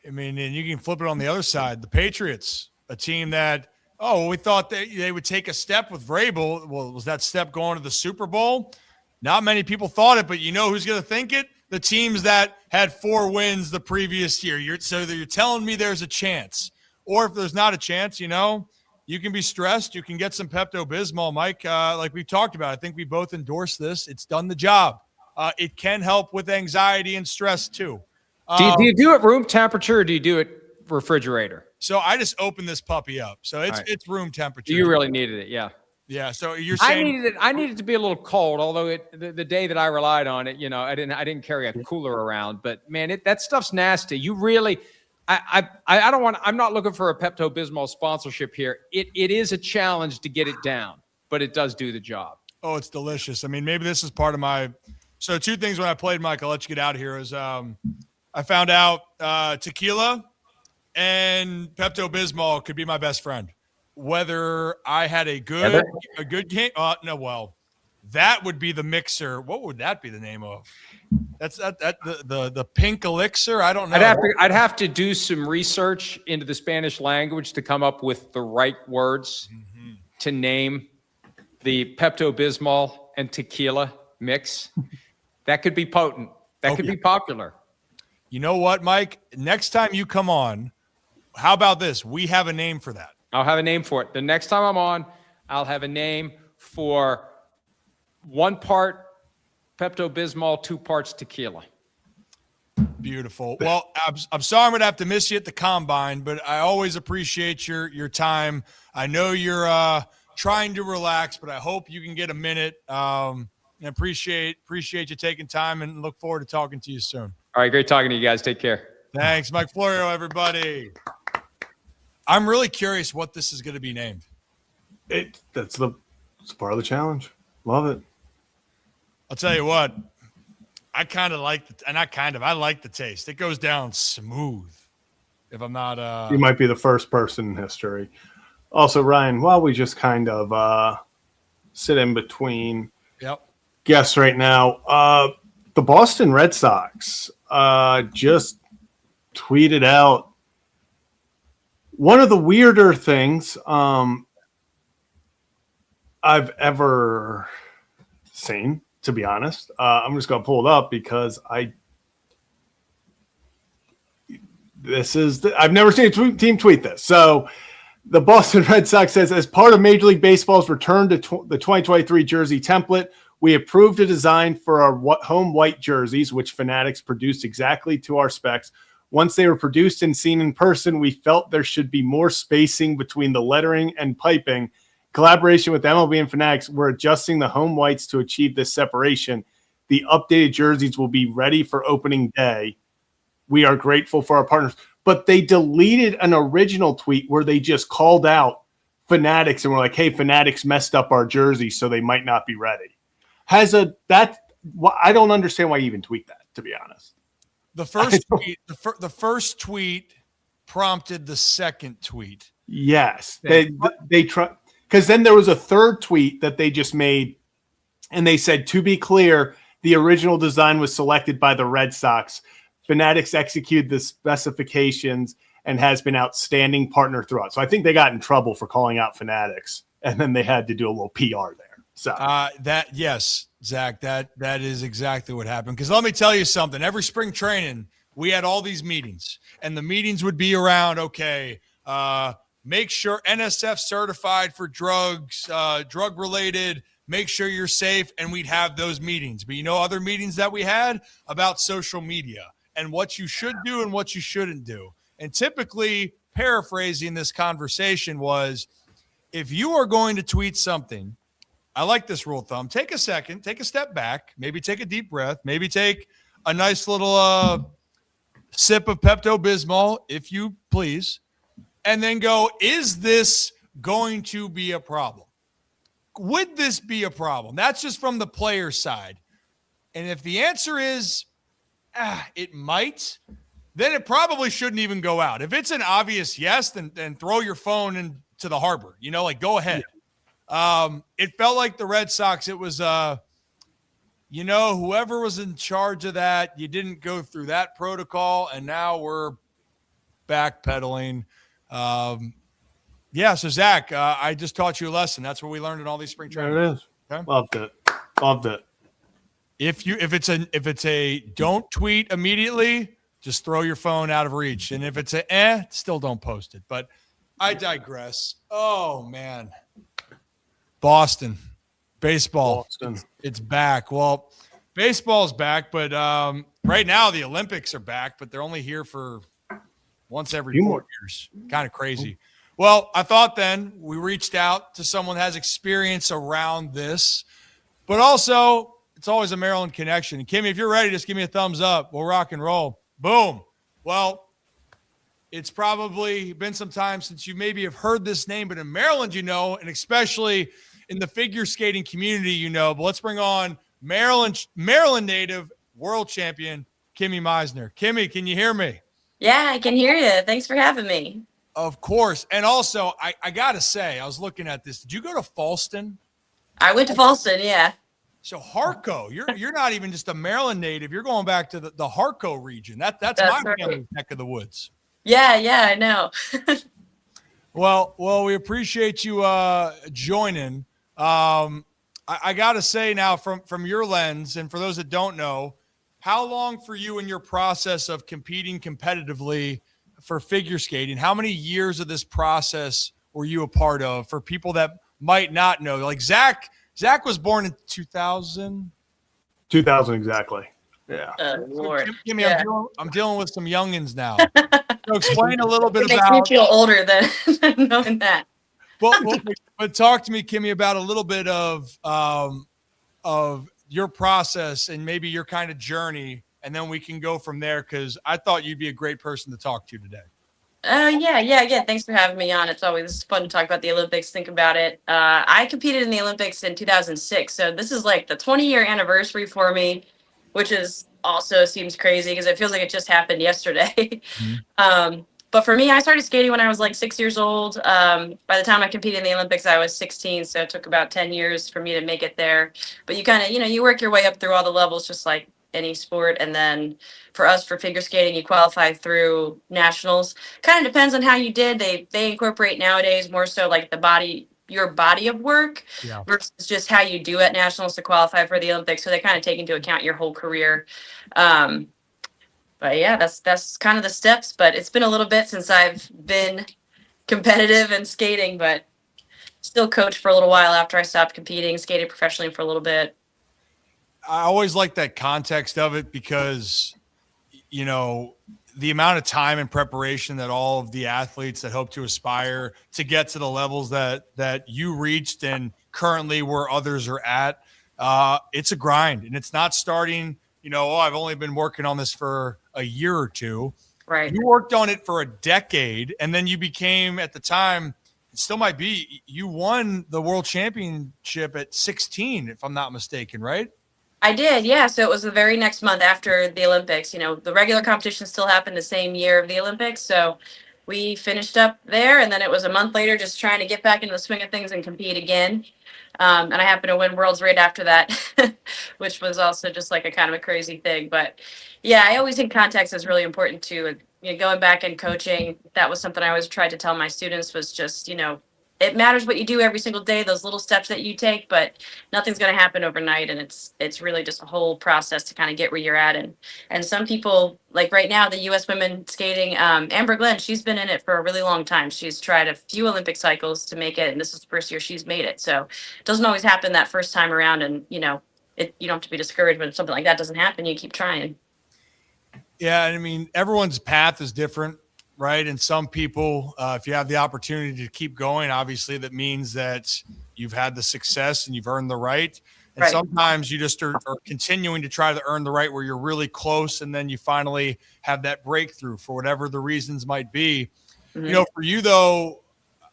I mean, and you can flip it on the other side. The Patriots, a team that, we thought they would take a step with Vrabel. Well, was that step going to the Super Bowl? Not many people thought it, but you know who's going to think it? The teams that had 4 wins the previous year. You're telling me there's a chance. Or if there's not a chance, you can be stressed. You can get some Pepto-Bismol, Mike. Like we talked about, I think we both endorse this. It's done the job. It can help with anxiety and stress too. Do you do it room temperature or do you do it refrigerator? So I just opened this puppy up. So it's room temperature. You really needed it, yeah. Yeah. So you're saying I needed it to be a little cold, although the day that I relied on it, I didn't carry a cooler around. But man, that stuff's nasty. You really. I'm not looking for a Pepto-Bismol sponsorship here. It is a challenge to get it down, but it does do the job. Oh, it's delicious. I mean, maybe this is part of my. So 2 things when I played, Mike, I'll let you get out of here, is I found out tequila and Pepto-Bismol could be my best friend. Whether I had a good game. That would be the mixer. What would that be the name of? That's the pink elixir. I don't know. I'd have to do some research into the Spanish language to come up with the right words to name the Pepto-Bismol and tequila mix. That could be potent. That could be popular. You know what, Mike? Next time you come on, how about this? We have a name for that. I'll have a name for it. The next time I'm on, I'll have a name for 1 part Pepto-Bismol, 2 parts tequila. Beautiful. Well, I'm sorry I'm going to have to miss you at the Combine, but I always appreciate your time. I know you're trying to relax, but I hope you can get a minute. And appreciate you taking time and look forward to talking to you soon. All right, great talking to you guys. Take care. Thanks, Mike Florio, everybody. I'm really curious what this is going to be named. It's part of the challenge. Love it. I'll tell you what, I kind of like I like the taste. It goes down smooth. If I'm not, you might be the first person in history. Also, Ryan, while we just kind of sit in between guests right now, the Boston Red Sox just tweeted out one of the weirder things I've ever seen. To be honest, I'm just going to pull it up because I've never seen a team tweet this. So the Boston Red Sox says, as part of Major League Baseball's return to the 2023 jersey template, we approved a design for our home white jerseys, which Fanatics produced exactly to our specs. Once they were produced and seen in person, we felt there should be more spacing between the lettering and piping. Collaboration with MLB and Fanatics, we're adjusting the home whites to achieve this separation. The updated jerseys will be ready for opening day. We are grateful for our partners. But they deleted an original tweet where they just called out Fanatics and were like, hey, Fanatics messed up our jerseys, so they might not be ready. I don't understand why you even tweet that, to be honest. The first tweet prompted the second tweet. Yes. They try. Because then there was a third tweet that they just made, and they said, to be clear, the original design was selected by the Red Sox. Fanatics executed the specifications and has been outstanding partner throughout. So I think they got in trouble for calling out Fanatics, and then they had to do a little PR there. So yes, Zach, that is exactly what happened. Because let me tell you something. Every spring training, we had all these meetings, and the meetings would be around, make sure NSF certified for drugs, drug related, make sure you're safe. And we'd have those meetings. But other meetings that we had about social media and what you should do and what you shouldn't do. And typically, paraphrasing this conversation was, if you are going to tweet something, I like this rule of thumb. Take a second, take a step back, maybe take a deep breath, maybe take a nice little sip of Pepto-Bismol, if you please. And then go, is this going to be a problem? would this be a problem? That's just from the player side. And if the answer is, it might, then it probably shouldn't even go out. If it's an obvious yes, then throw your phone into the harbor, like go ahead. Yeah. It felt like the Red Sox, it was, whoever was in charge of that, you didn't go through that protocol, and now we're backpedaling. So Zach, I just taught you a lesson. That's what we learned in all these spring trainings. There it is. Okay? Loved it. If it's a don't tweet immediately, just throw your phone out of reach. And if it's still don't post it. But I digress. Oh man. Boston. Baseball. It's back. Well, baseball's back, but right now the Olympics are back, but they're only here for once every 4 years. Kind of crazy. Well, I thought then we reached out to someone that has experience around this, but also it's always a Maryland connection. And Kimmy, if you're ready, just give me a thumbs up. We'll rock and roll. Boom. Well, it's probably been some time since you maybe have heard this name, but in Maryland, and especially in the figure skating community, but let's bring on Maryland native world champion, Kimmy Meissner. Kimmy, can you hear me? Yeah, I can hear you. Thanks for having me. Of course. And also, I got to say, I was looking at this. Did you go to Falston? I went to Falston, yeah. So Harco, you're not even just a Maryland native. You're going back to the Harco region. That's my family neck of the woods. Yeah, I know. Well, we appreciate you joining. I got to say now from your lens, and for those that don't know, how long for you in your process of competing competitively for figure skating, how many years of this process were you a part of for people that might not know? Like Zach was born in 2000. 2000 exactly. Yeah. Lord. Kimmy, yeah. I'm dealing with some youngins now. So explain a little bit about. It makes me feel older than knowing that. But talk to me, Kimmy, about a little bit of your process and maybe your kind of journey, and then we can go from there, because I thought you'd be a great person to talk to today. Yeah. Thanks for having me on. It's always fun to talk about the Olympics, think about it. I competed in the Olympics in 2006, so this is like the 20-year anniversary for me, which is also seems crazy because it feels like it just happened yesterday. Mm-hmm. But for me, I started skating when I was like 6 years old. By the time I competed in the Olympics, I was 16, so it took about 10 years for me to make it there. But you kind of, you work your way up through all the levels, just like any sport. And then for us, for figure skating, you qualify through nationals. Kind of depends on how you did. They incorporate nowadays more so like your body of work versus just how you do at nationals to qualify for the Olympics. So they kind of take into account your whole career. But yeah, that's kind of the steps. But it's been a little bit since I've been competitive and skating, but still coached for a little while after I stopped competing, skated professionally for a little bit. I always like that context of it because, the amount of time and preparation that all of the athletes that hope to aspire to get to the levels that you reached and currently where others are at, it's a grind, and it's not starting, I've only been working on this for a year or two. Right. You worked on it for a decade, and then you became, at the time, it still might be, you won the world championship at 16, if I'm not mistaken, right? I did, yeah. So it was the very next month after the Olympics. The regular competition still happened the same year of the Olympics. So we finished up there, and then it was a month later just trying to get back into the swing of things and compete again. And I happened to win Worlds right after that, which was also just like a kind of a crazy thing. But yeah, I always think context is really important too. Going back and coaching, that was something I always tried to tell my students was just, it matters what you do every single day, those little steps that you take, but nothing's going to happen overnight. And it's really just a whole process to kind of get where you're at. And some people, like right now, the U.S. women skating, Amber Glenn, she's been in it for a really long time. She's tried a few Olympic cycles to make it, and this is the first year she's made it. So it doesn't always happen that first time around. And, you don't have to be discouraged when something like that doesn't happen. You keep trying. Yeah, I mean, everyone's path is different. Right. And some people, if you have the opportunity to keep going, obviously that means that you've had the success and you've earned the right. And sometimes you just are continuing to try to earn the right where you're really close. And then you finally have that breakthrough for whatever the reasons might be. Mm-hmm. For you, though,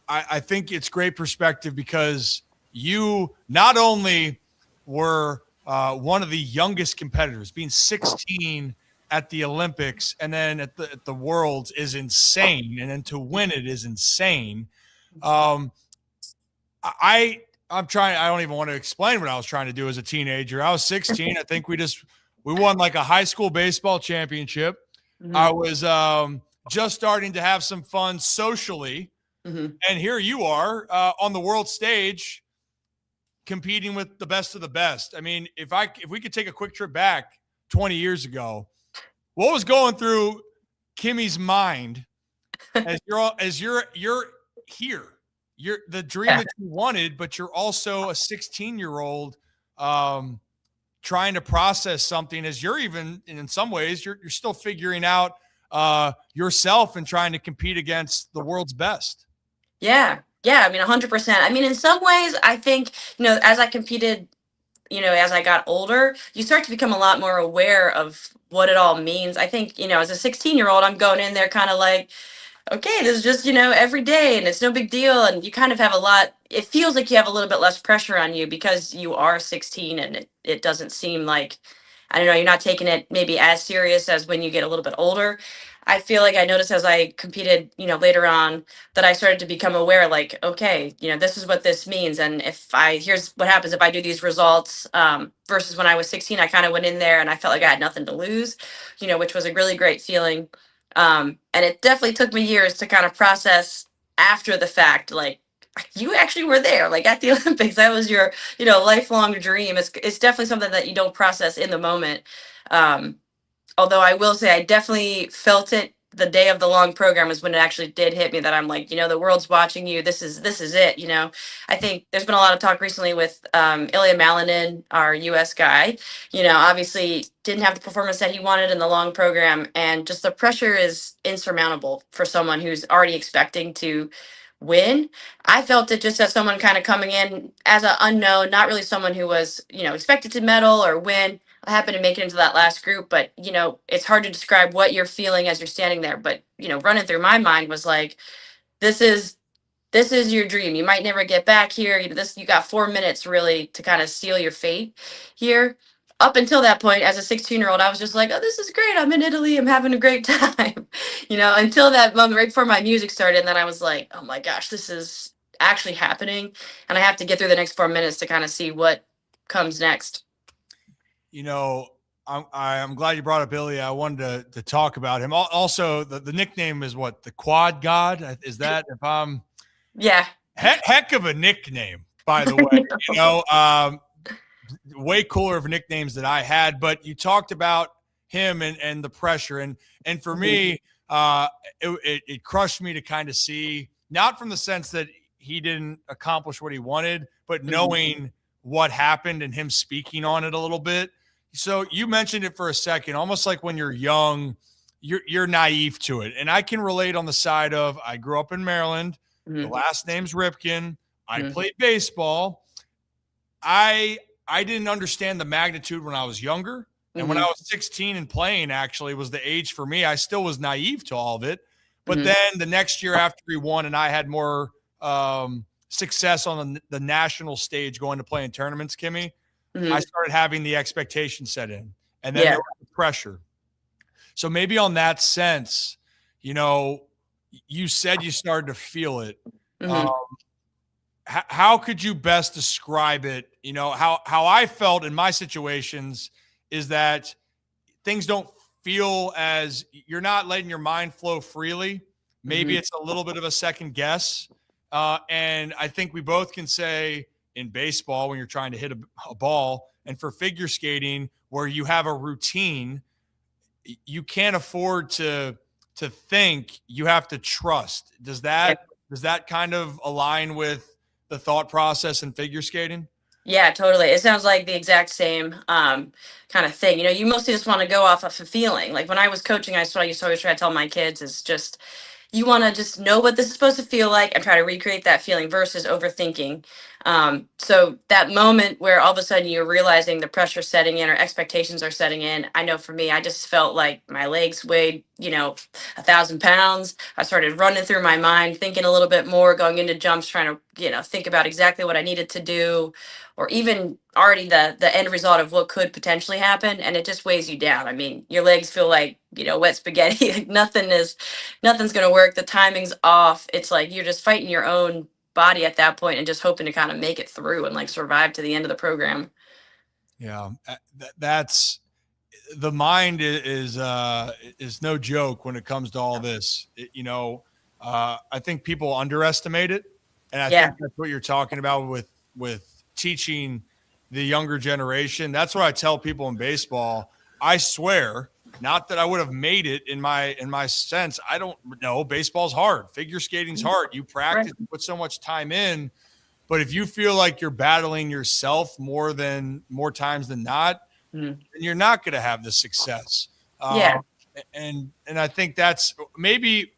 I think it's great perspective because you not only were one of the youngest competitors, being 16 at the Olympics and then at the Worlds is insane, and then to win it is insane. I'm trying. I don't even want to explain what I was trying to do as a teenager. I was 16. I think we won like a high school baseball championship. Mm-hmm. I was just starting to have some fun socially, and here you are on the world stage, competing with the best of the best. I mean, if we could take a quick trip back 20 years ago, what was going through Kimmie's mind as you're here? You're the dream that you wanted, but you're also a 16-year-old trying to process something as you're even in some ways you're still figuring out yourself and trying to compete against the world's best. Yeah. I mean, 100%. I mean, in some ways, I think, as I competed, as I got older, you start to become a lot more aware of what it all means. I think, as a 16-year-old, I'm going in there kind of like, okay, this is just, every day and it's no big deal. And you kind of have it feels like you have a little bit less pressure on you because you are 16 and it doesn't seem like, I don't know, you're not taking it maybe as serious as when you get a little bit older. I feel like I noticed as I competed, later on that I started to become aware, like, okay, this is what this means. And here's what happens if I do these results, versus when I was 16, I kind of went in there and I felt like I had nothing to lose, which was a really great feeling. And it definitely took me years to kind of process after the fact, like, you actually were there, like at the Olympics. That was your, lifelong dream. It's definitely something that you don't process in the moment. Although I will say I definitely felt it the day of the long program is when it actually did hit me that I'm like, the world's watching you. This is it. I think there's been a lot of talk recently with Ilya Malinin, our US guy, obviously didn't have the performance that he wanted in the long program. And just the pressure is insurmountable for someone who's already expecting to win. I felt it just as someone kind of coming in as an unknown, not really someone who was, expected to medal or win. I happened to make it into that last group, but it's hard to describe what you're feeling as you're standing there. But running through my mind was like, this is your dream. You might never get back here. You got 4 minutes really to kind of seal your fate here. Up until that point, as a 16-year-old, I was just like, oh, this is great. I'm in Italy. I'm having a great time. Until that moment right before my music started. And then I was like, oh my gosh, this is actually happening. And I have to get through the next 4 minutes to kind of see what comes next. I'm glad you brought up Ilya. I wanted to talk about him. Also, the nickname is what? The Quad God? Is that if I'm – Yeah. Heck of a nickname, by the way. Way cooler of nicknames that I had. But you talked about him and the pressure. And for me, it crushed me to kind of see, not from the sense that he didn't accomplish what he wanted, but knowing what happened and him speaking on it a little bit. So you mentioned it for a second, almost like when you're young, you're naive to it. And I can relate on the side of, I grew up in Maryland. The last name's Ripken. I played baseball. I didn't understand the magnitude when I was younger. And when I was 16 and playing, actually, was the age for me. I still was naive to all of it. But then the next year after he won and I had more success on the national stage going to play in tournaments, Kimmy, I started having the expectation set in. And then there was the pressure. So maybe on that sense, you said you started to feel it. How could you best describe it? How I felt in my situations is that things don't feel as you're not letting your mind flow freely. Maybe it's a little bit of a second guess. And I think we both can say in baseball, when you're trying to hit a ball, and for figure skating, where you have a routine, you can't afford to think, you have to trust. Does that kind of align with the thought process in figure skating? Yeah, totally. It sounds like the exact same kind of thing. You mostly just want to go off of a feeling. Like when I was coaching, I used to always try to tell my kids is just, you want to just know what this is supposed to feel like and try to recreate that feeling versus overthinking. So that moment where all of a sudden you're realizing the pressure setting in or expectations are setting in, I know for me, I just felt like my legs weighed, 1,000 pounds. I started running through my mind, thinking a little bit more, going into jumps, trying to, think about exactly what I needed to do, or even already the end result of what could potentially happen. And it just weighs you down. I mean, your legs feel like, wet spaghetti. Like nothing's going to work. The timing's off. It's like you're just fighting your own body at that point and just hoping to kind of make it through and like survive to the end of the program. Yeah, that's the mind is no joke when it comes to all this. I think people underestimate it, and I think that's what you're talking about with teaching the younger generation. That's what I tell people in baseball. I swear, not that I would have made it in my sense. I don't know. Baseball's hard. Figure skating's hard. You practice, you put so much time in. But if you feel like you're battling yourself more times than not, then you're not going to have the success. And I think that's maybe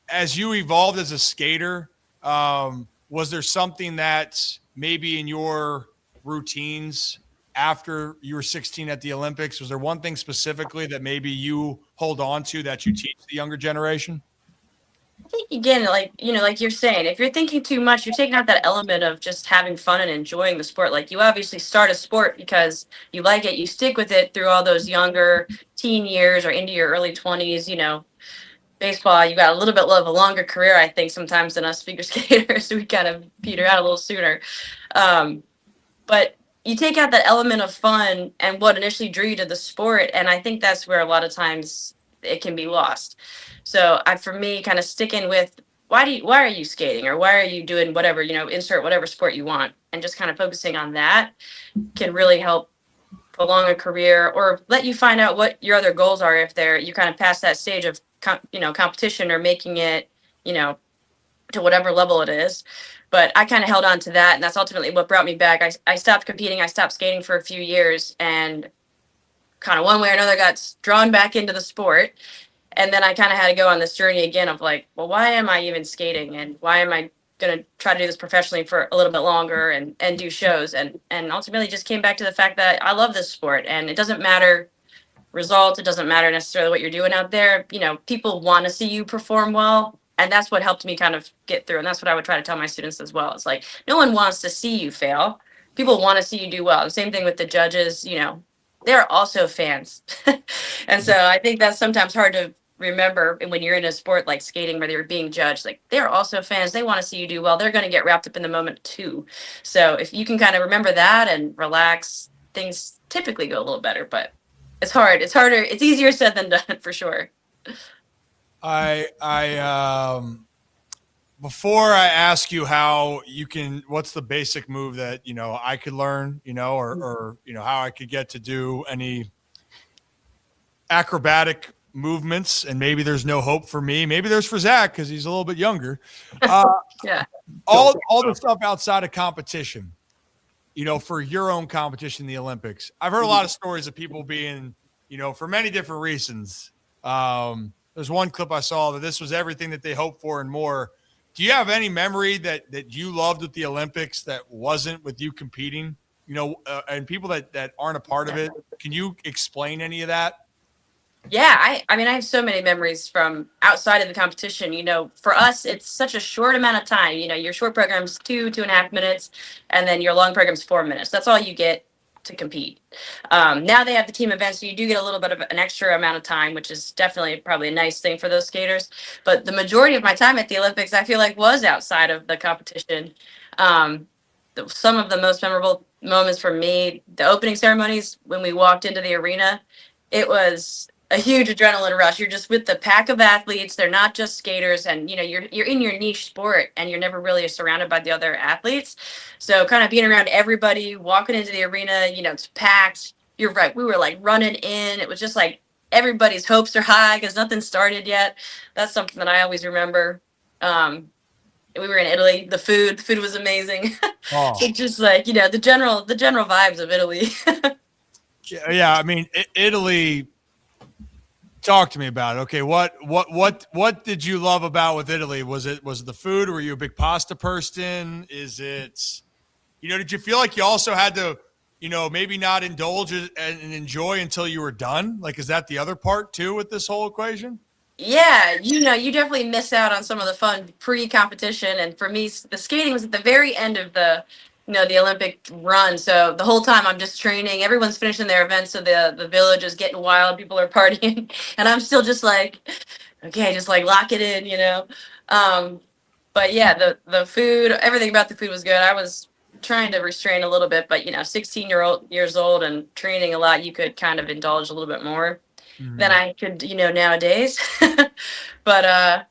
as you evolved as a skater, was there something that maybe in your routines after you were 16 at the Olympics, was there one thing specifically that maybe you hold on to that you teach the younger generation? I think again, like you're saying, if you're thinking too much, you're taking out that element of just having fun and enjoying the sport. Like you obviously start a sport because you like it, you stick with it through all those younger teen years or into your early 20s. Baseball, you got a little bit of a longer career, I think, sometimes than us figure skaters. We kind of peter out a little sooner. But you take out that element of fun and what initially drew you to the sport, and I think that's where a lot of times it can be lost. So for me, kind of sticking with why are you skating or why are you doing whatever, insert whatever sport you want, and just kind of focusing on that can really help prolong a career or let you find out what your other goals are if you kind of past that stage of competition or making it, to whatever level it is. But I kind of held on to that, and that's ultimately what brought me back. I stopped competing. I stopped skating for a few years, and kind of one way or another got drawn back into the sport. And then I kind of had to go on this journey again of like, well, why am I even skating, and why am I going to try to do this professionally for a little bit longer and do shows, and ultimately just came back to the fact that I love this sport, and it doesn't matter results. It doesn't matter necessarily what you're doing out there. People want to see you perform well. And that's what helped me kind of get through. And that's what I would try to tell my students as well. It's like, no one wants to see you fail. People want to see you do well. The same thing with the judges, they're also fans. And so I think that's sometimes hard to remember when you're in a sport like skating where you're being judged. Like, they're also fans. They want to see you do well. They're going to get wrapped up in the moment too. So if you can kind of remember that and relax, things typically go a little better. But it's hard. It's harder. It's easier said than done for sure. Before I ask you what's the basic move that, I could learn, or how I could get to do any acrobatic movements, and maybe there's no hope for me. Maybe there's for Zach, cause he's a little bit younger. Yeah. All the stuff outside of competition, for your own competition, the Olympics. I've heard a lot of stories of people being, for many different reasons, there's one clip I saw that this was everything that they hoped for and more. Do you have any memory that you loved with the Olympics that wasn't with you competing, and people that aren't a part of it? Can you explain any of that? Yeah, I mean, I have so many memories from outside of the competition. For us, it's such a short amount of time. Your short program's 2.5 minutes, and then your long program's 4 minutes. That's all you get to compete. Now they have the team events, so you do get a little bit of an extra amount of time, which is definitely probably a nice thing for those skaters. But the majority of my time at the Olympics, I feel like, was outside of the competition. Some of the most memorable moments for me, the opening ceremonies when we walked into the arena, it was a huge adrenaline rush. You're just with the pack of athletes. They're not just skaters, and you're in your niche sport, and you're never really surrounded by the other athletes. So kind of being around everybody, walking into the arena, it's packed. You're right. We were like running in. It was just like everybody's hopes are high because nothing started yet. That's something that I always remember. We were in Italy. The food was amazing. Oh. It's just like, the general vibes of Italy. Yeah. I mean, Italy, Talk to me about it. Okay, what did you love about with Italy? Was it the food? Were you a big pasta person? Is it, did you feel like you also had to, maybe not indulge and enjoy until you were done? Like, is that the other part too with this whole equation? Yeah, you definitely miss out on some of the fun pre-competition. And for me, the skating was at the very end of the Olympic run. So the whole time I'm just training. Everyone's finishing their events, so the village is getting wild. People are partying, and I'm still just like, okay, just like lock it in. But yeah, the food, everything about the food was good. I was trying to restrain a little bit, but 16 years old and training a lot, you could kind of indulge a little bit more than I could, nowadays. But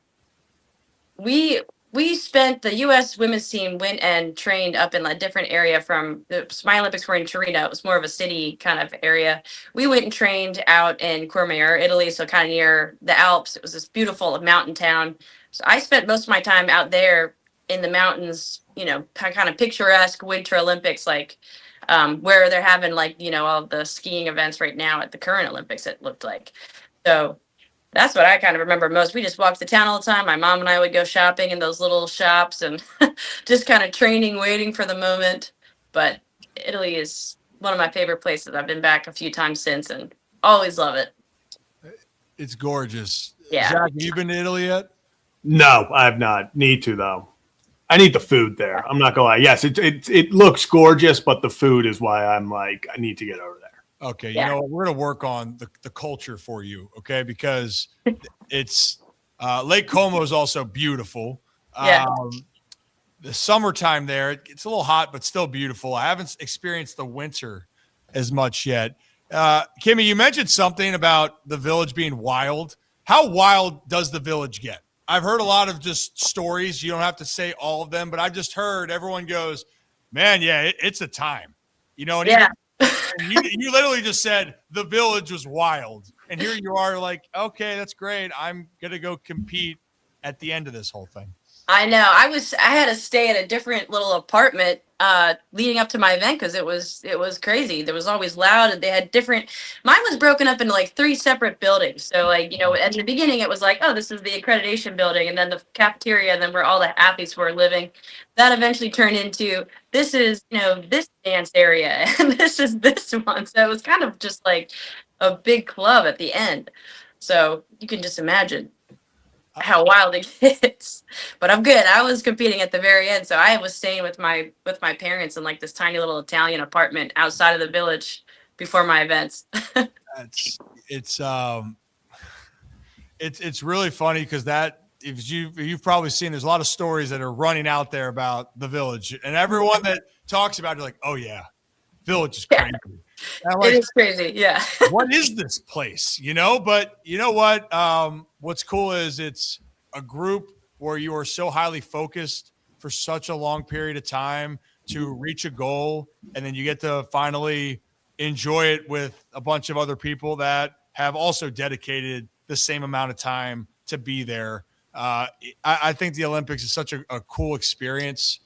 we spent the U.S. women's team went and trained up in a different area from my Olympics were in Torino. It was more of a city kind of area. We went and trained out in Courmayeur, Italy, so kind of near the Alps. It was this beautiful mountain town. So I spent most of my time out there in the mountains, kind of picturesque Winter Olympics, like where they're having all the skiing events right now at the current Olympics, it looked like. So that's what I kind of remember most. We just walked the town all the time. My mom and I would go shopping in those little shops and just kind of training, waiting for the moment. But Italy is one of my favorite places. I've been back a few times since and always love it. It's gorgeous. Yeah. Zach, have you been to Italy yet? No, I have not. Need to though. I need the food there. I'm not gonna lie. Yes, it looks gorgeous, but the food is why I'm like, I need to get over there. Okay, you know what? We're going to work on the culture for you, okay? Because it's Lake Como is also beautiful. Yeah. The summertime there, it's a little hot, but still beautiful. I haven't experienced the winter as much yet. Kimmy, you mentioned something about the village being wild. How wild does the village get? I've heard a lot of just stories. You don't have to say all of them, but I've just heard everyone goes, man, yeah, it's a time. And Yeah. you literally just said the village was wild. And here you are like, okay, that's great. I'm going to go compete at the end of this whole thing. I know. I had to stay at a different little apartment leading up to my event because it was crazy. There was always loud, and they had different. Mine was broken up into like 3 separate buildings. So at the beginning it was like, oh, this is the accreditation building, and then the cafeteria, and then where all the athletes were living. That eventually turned into this is this dance area, and this is this one. So it was kind of just like a big club at the end. So you can just imagine how wild it gets. But I'm good. I was competing at the very end, so I was staying with my parents in like this tiny little Italian apartment outside of the village before my events. It's really funny because that if you've probably seen, there's a lot of stories that are running out there about the village, and everyone that talks about it, like, oh yeah, village is crazy. It is crazy. Yeah. What is this place? But you know what? What's cool is it's a group where you are so highly focused for such a long period of time to reach a goal. And then you get to finally enjoy it with a bunch of other people that have also dedicated the same amount of time to be there. I think the Olympics is such a cool experience.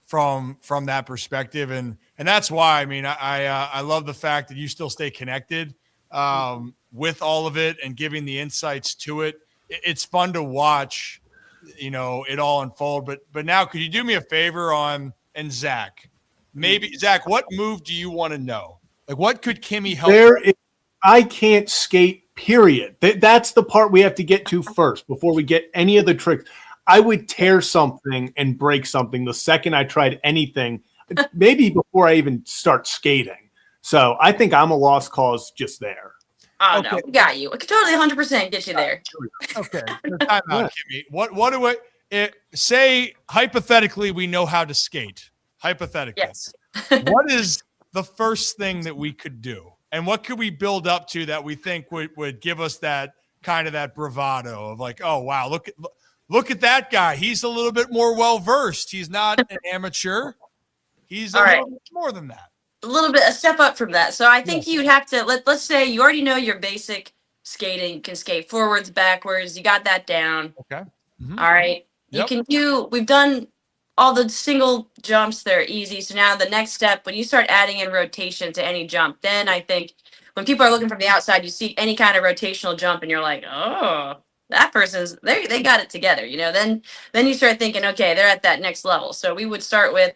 From that perspective. And that's why, I love the fact that you still stay connected with all of it and giving the insights to it. It's fun to watch, it all unfold. But now could you do me a favor and Zach, what move do you want to know? Like, what could Kimmy help? I can't skate, period. That's the part we have to get to first before we get any of the tricks. I would tear something and break something the second I tried anything, maybe before I even start skating. So I think I'm a lost cause just there. Oh, okay. No, we got you. I could totally 100% get you there. Okay. Time out, Kimmy. What do I say? Hypothetically, we know how to skate. Hypothetically. Yes. What is the first thing that we could do? And what could we build up to that we think would give us that kind of that bravado of like, oh, wow, look at that guy. He's a little bit more well-versed. He's not an amateur. He's a little bit more than that. A step up from that. So I think you'd have to, let's say you already know your basic skating. You can skate forwards, backwards. You got that down. Okay. Mm-hmm. All right. Yep. We've done all the single jumps, they're easy. So now the next step, when you start adding in rotation to any jump, then I think when people are looking from the outside, you see any kind of rotational jump and you're like, oh, that person's they got it together, then you start thinking, okay, they're at that next level. So we would start with,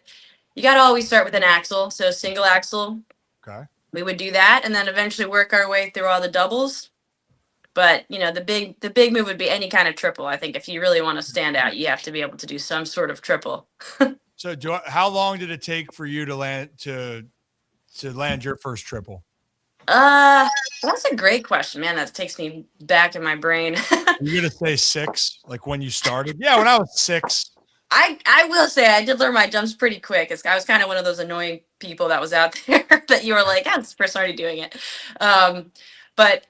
you got to always start with an axle. So single axle. Okay. We would do that and then eventually work our way through all the doubles. But the big move would be any kind of triple. I think if you really want to stand out, you have to be able to do some sort of triple. So how long did it take for you to land your first triple? That's a great question, man. That takes me back in my brain. You're gonna say 6, like when you started? Yeah, when I was 6. I will say I did learn my jumps pretty quick. I was kind of one of those annoying people that was out there that you were like, oh, this person already doing it. But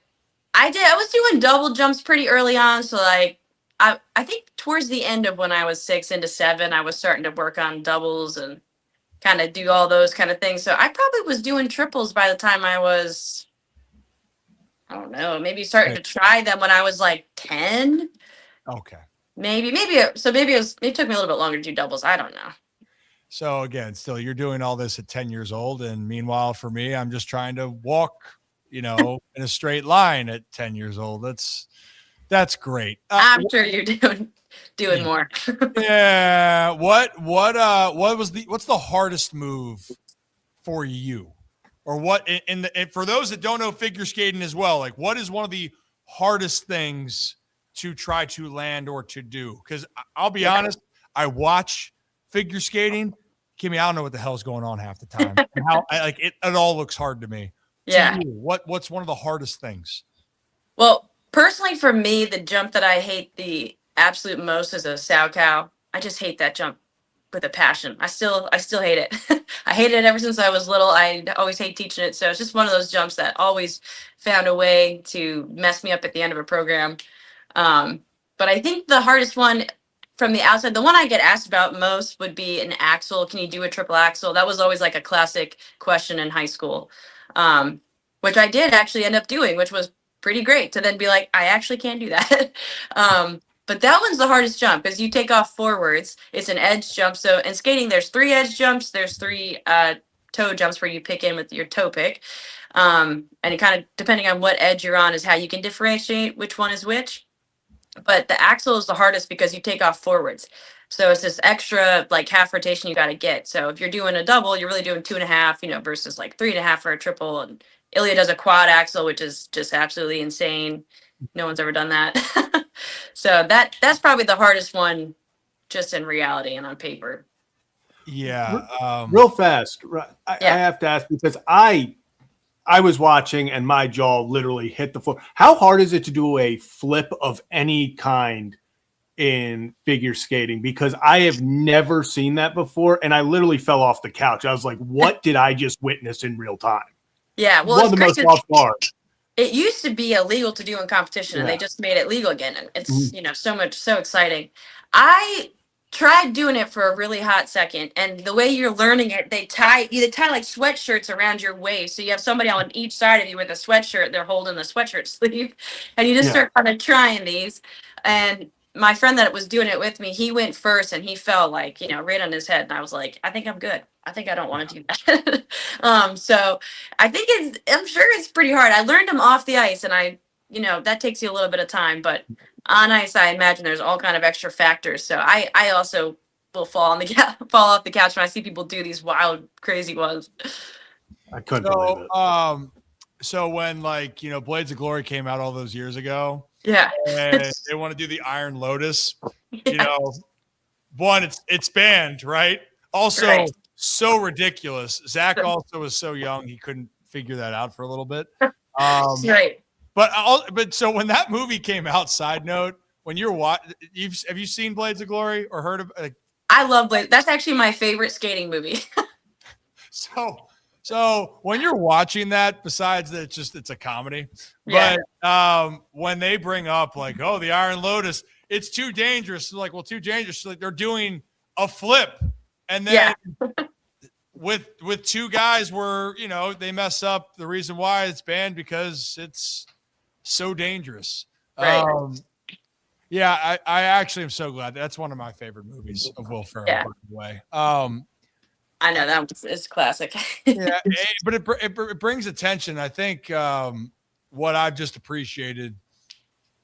I was doing double jumps pretty early on. So like, I think towards the end of when I was 6 into 7, I was starting to work on doubles and kind of do all those kind of things. So I probably was doing triples by the time I was, I don't know, maybe starting to try them when I was like 10. Okay. Maybe it took me a little bit longer to do doubles. I don't know. So again, still you're doing all this at 10 years old. And meanwhile, for me, I'm just trying to walk, in a straight line at 10 years old. That's great. I'm sure you're doing more. Yeah. What's the hardest move for you? Or what and for those that don't know figure skating as well, like what is one of the hardest things to try to land or to do? Because I'll be honest, I watch figure skating. Kimmie, I don't know what the hell's going on half the time. It all looks hard to me. Yeah. To you, what's one of the hardest things? Well, personally for me, the jump that I hate the absolute most is a sow cow. I just hate that jump with a passion. I still hate it. I hated it ever since I was little. I always hate teaching it. So it's just one of those jumps that always found a way to mess me up at the end of a program. But I think the hardest one from the outside, the one I get asked about most would be an axle. Can you do a triple axle? That was always like a classic question in high school, which I did actually end up doing, which was pretty great to then be like, I actually can do that. But that one's the hardest jump as you take off forwards. It's an edge jump. So in skating, there's 3 edge jumps. There's 3 toe jumps where you pick in with your toe pick. And it kind of, depending on what edge you're on, is how you can differentiate which one is which. But the axle is the hardest because you take off forwards. So it's this extra like half rotation you got to get. So if you're doing a double, you're really doing 2.5, versus like 3.5 for a triple. And Ilya does a quad axle, which is just absolutely insane. No one's ever done that. So that's probably the hardest one just in reality and on paper. Yeah. Real fast. I have to ask because I was watching and my jaw literally hit the floor. How hard is it to do a flip of any kind in figure skating? Because I have never seen that before. And I literally fell off the couch. I was like, what did I just witness in real time? Yeah. Well, one of the most off guard. It used to be illegal to do in competition and they just made it legal again. And it's, so exciting. I tried doing it for a really hot second. And the way you're learning it, they tie like sweatshirts around your waist. So you have somebody on each side of you with a sweatshirt. They're holding the sweatshirt sleeve. And you just start kind of trying these. And my friend that was doing it with me, he went first and he fell like, right on his head. And I was like, I think I'm good. I think I don't want to do that. So I think I'm sure it's pretty hard. I learned them off the ice and that takes you a little bit of time, but on ice, I imagine there's all kind of extra factors. So I also will fall off the couch when I see people do these wild, crazy ones. I couldn't believe it. So when Blades of Glory came out all those years ago, and they want to do the Iron Lotus, one, it's banned, right? Also, so ridiculous. Zach also was so young he couldn't figure that out for a little bit. Right. But so when that movie came out, side note, when you're have you seen Blades of Glory or heard of? I love Blades. That's actually my favorite skating movie. So when you're watching that, besides that, it's a comedy. But when they bring up the Iron Lotus, it's too dangerous. Like, well, too dangerous. Like they're doing a flip, and then with 2 guys where they mess up. The reason why it's banned because it's so dangerous. Right. Yeah, I actually am so glad. That's one of my favorite movies of Will Ferrell, Yeah. by the way. I know that is classic. Yeah, but it brings attention. I think what I've just appreciated,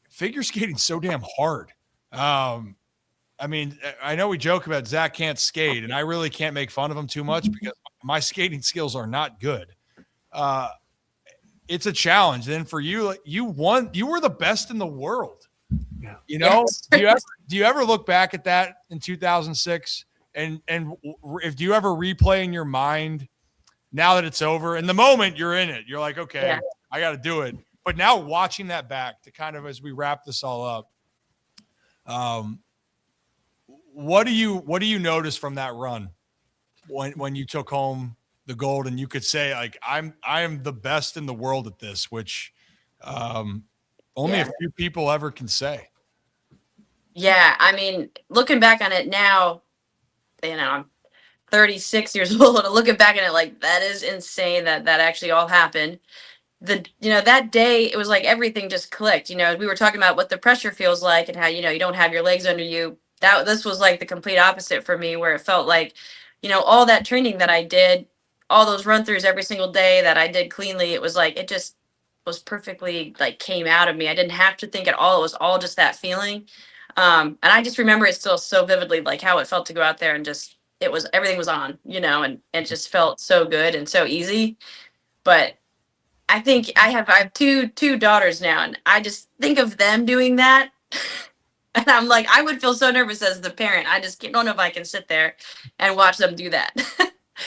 figure skating's so damn hard. I mean, I know we joke about Zach can't skate, and I really can't make fun of him too much because my skating skills are not good. It's a challenge. And for you, you were the best in the world. Yeah. You know, Yes. do you ever look back at that in 2006 and if do you ever replay in your mind now that it's over? In the moment you're in it, you're like, okay, Yeah. I got to do it. But now watching that back to kind of as we wrap this all up, what do you notice from that run when you took home the gold and you could say like I am the best in the world at this, which only a few people ever can say. Yeah, I mean, looking back on it now, I'm 36 years old, and looking back on it, like, that is insane that actually all happened. That day, it was like everything just clicked. We were talking about what the pressure feels like and how, you don't have your legs under you. This was like the complete opposite for me, where it felt like, all that training that I did, all those run throughs every single day that I did cleanly, it was like, it just was perfectly like came out of me. I didn't have to think at all. It was all just that feeling. And I just remember it still so vividly, like how it felt to go out there and just, everything was on, and it just felt so good and so easy. But I think I have two daughters now, and I just think of them doing that. And I'm like, I would feel so nervous as the parent. I just don't know if I can sit there and watch them do that.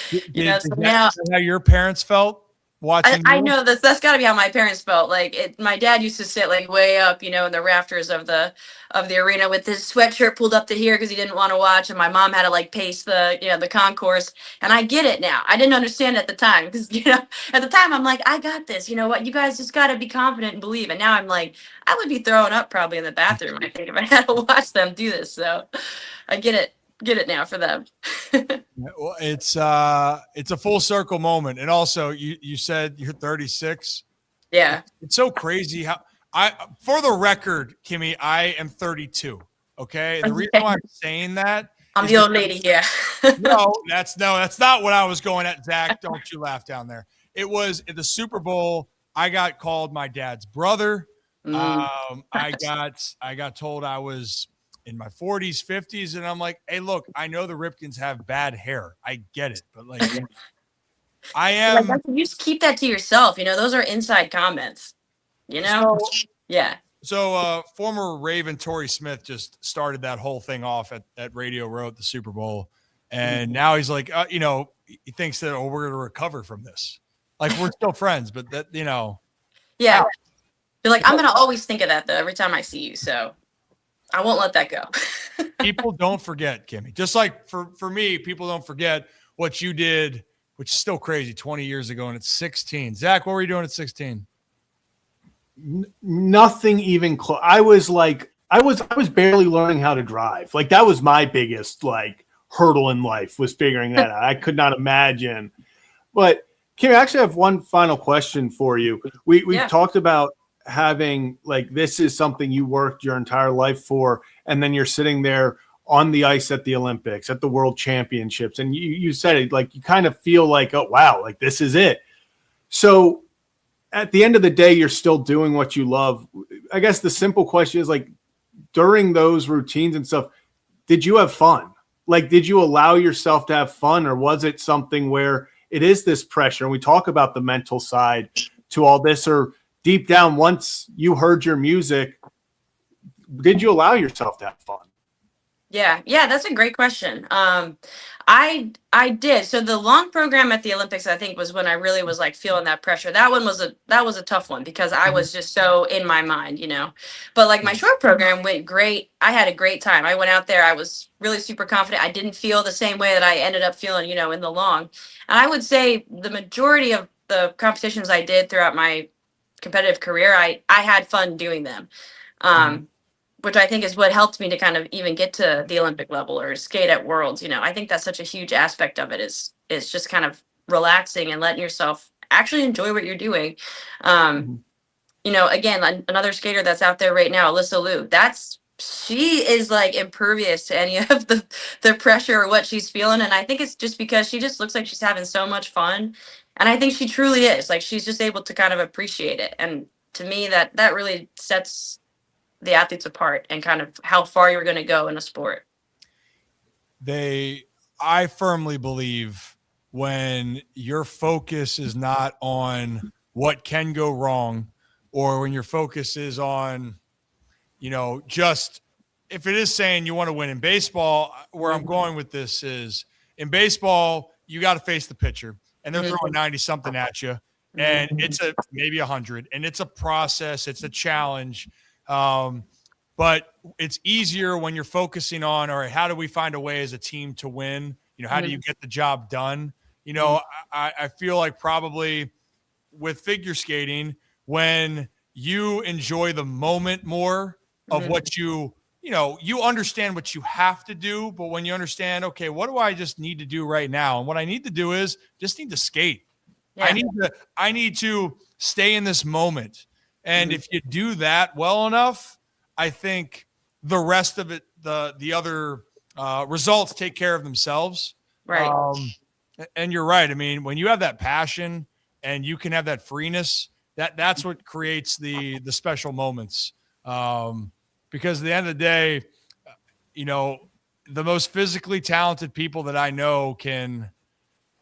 So now how your parents felt watching I you? know that's got to be how my parents felt. Like my dad used to sit like way up, in the rafters of the arena with his sweatshirt pulled up to here because he didn't want to watch, and my mom had to like pace the concourse. And I get it now. I didn't understand it at the time because at the time I'm like, I got this. You know what? You guys just got to be confident and believe. And now I'm like, I would be throwing up probably in the bathroom, I think, if I had to watch them do this. So I get it now for them. Well, it's a full circle moment. And also you said you're 36. Yeah. It's so crazy how for the record, Kimmy, I am 32. Okay. The reason why I'm saying that I'm the old lady. Yeah. no, that's not what I was going at. Zach, don't you laugh down there. It was at the Super Bowl. I got called my dad's brother. I got told I was in my 40s, 50s, and I'm like, hey, look, I know the Ripkens have bad hair. I get it, but like, I am. You just keep that to yourself. Those are inside comments. Yeah. So, former Raven Torrey Smith just started that whole thing off at Radio Row at the Super Bowl, and now he's like, he thinks that we're going to recover from this. Like we're still friends, but that Yeah. You're like, I'm gonna always think of that though every time I see you. So I won't let that go. people don't forget, Kimmy. Just like for me, people don't forget what you did, which is still crazy, 20 years ago, and it's 16. Zach, what were you doing at 16? Nothing even close. I was barely learning how to drive. Like that was my biggest like hurdle in life, was figuring that out. I could not imagine. But Kim, I actually have one final question for you. We've talked about having like this is something you worked your entire life for, and then you're sitting there on the ice at the Olympics, at the World Championships, and you said it like you kind of feel like, oh wow, like this is it. So at the end of the day, you're still doing what you love. I guess the simple question is like, during those routines and stuff, did you have fun? Like, did you allow yourself to have fun, or was it something where it is this pressure? And we talk about the mental side to all this, or deep down, once you heard your music, did you allow yourself to have fun? Yeah, that's a great question. I did. So the long program at the Olympics, I think, was when I really was like feeling that pressure. That was a tough one because I was just so in my mind, But like my short program went great. I had a great time. I went out there. I was really super confident. I didn't feel the same way that I ended up feeling, in the long. And I would say the majority of the competitions I did throughout my competitive career, I had fun doing them. Which I think is what helped me to kind of even get to the Olympic level or skate at Worlds. I think that's such a huge aspect of it is just kind of relaxing and letting yourself actually enjoy what you're doing. Again, another skater that's out there right now, Alyssa Liu, that's she is like impervious to any of the pressure or what she's feeling, and I think it's just because she just looks like she's having so much fun, and I think she truly is. Like, she's just able to kind of appreciate it, and to me that really sets the athletes apart and kind of how far you're going to go in a sport. I firmly believe when your focus is not on what can go wrong, or when your focus is on, just if it is saying you want to win in baseball, where I'm going with this is in baseball, you got to face the pitcher and they're throwing 90 something at you. And it's maybe 100, and it's a process. It's a challenge. But it's easier when you're focusing on, all right, how do we find a way as a team to win? How do you get the job done? I feel like probably with figure skating, when you enjoy the moment more of what you understand what you have to do, but when you understand, okay, what do I just need to do right now? And what I need to do is just need to skate. Yeah. I need to stay in this moment. And if you do that well enough, I think the rest of it, the other results take care of themselves. Right. And you're right. I mean, when you have that passion and you can have that freeness, that's what creates the special moments. Because at the end of the day, the most physically talented people that I know can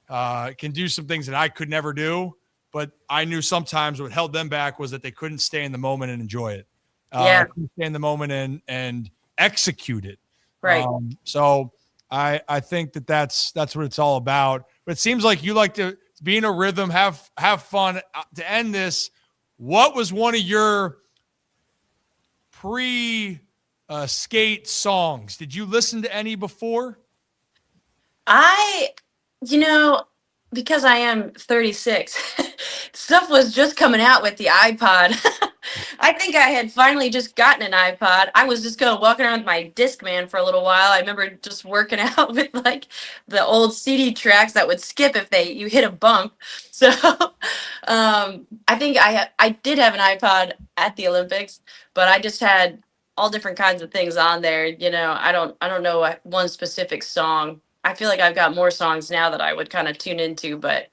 do some things that I could never do. But I knew sometimes what held them back was that they couldn't stay in the moment and enjoy it. Couldn't stay in the moment and execute it. Right. So I think that's what it's all about. But it seems like you like to be in a rhythm, have fun. To end this, what was one of your pre-skate songs? Did you listen to any before? Because I am 36, stuff was just coming out with the iPod. I think I had finally just gotten an iPod. I was just walking around with my Discman for a little while. I remember just working out with like the old CD tracks that would skip if you hit a bump. So I think I did have an iPod at the Olympics, but I just had all different kinds of things on there. I don't know one specific song. I feel like I've got more songs now that I would kind of tune into, but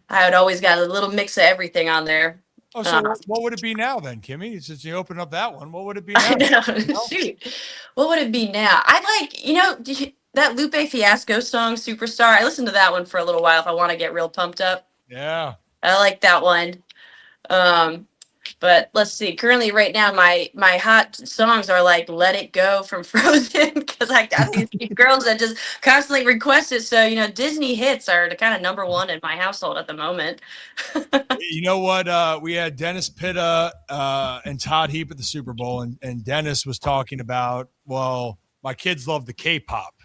I had always got a little mix of everything on there. Oh, so what would it be now then, Kimmy? Since you opened up that one, what would it be now? I know. Shoot. What would it be now? I like, that Lupe Fiasco song, Superstar. I listened to that one for a little while if I want to get real pumped up. Yeah. I like that one. But let's see. Currently, right now, my hot songs are like "Let It Go" from Frozen, because I got these girls that just constantly request it. So Disney hits are the kind of number one in my household at the moment. You know what? We had Dennis Pitta and Todd Heap at the Super Bowl, and Dennis was talking about, well, my kids love the K-pop.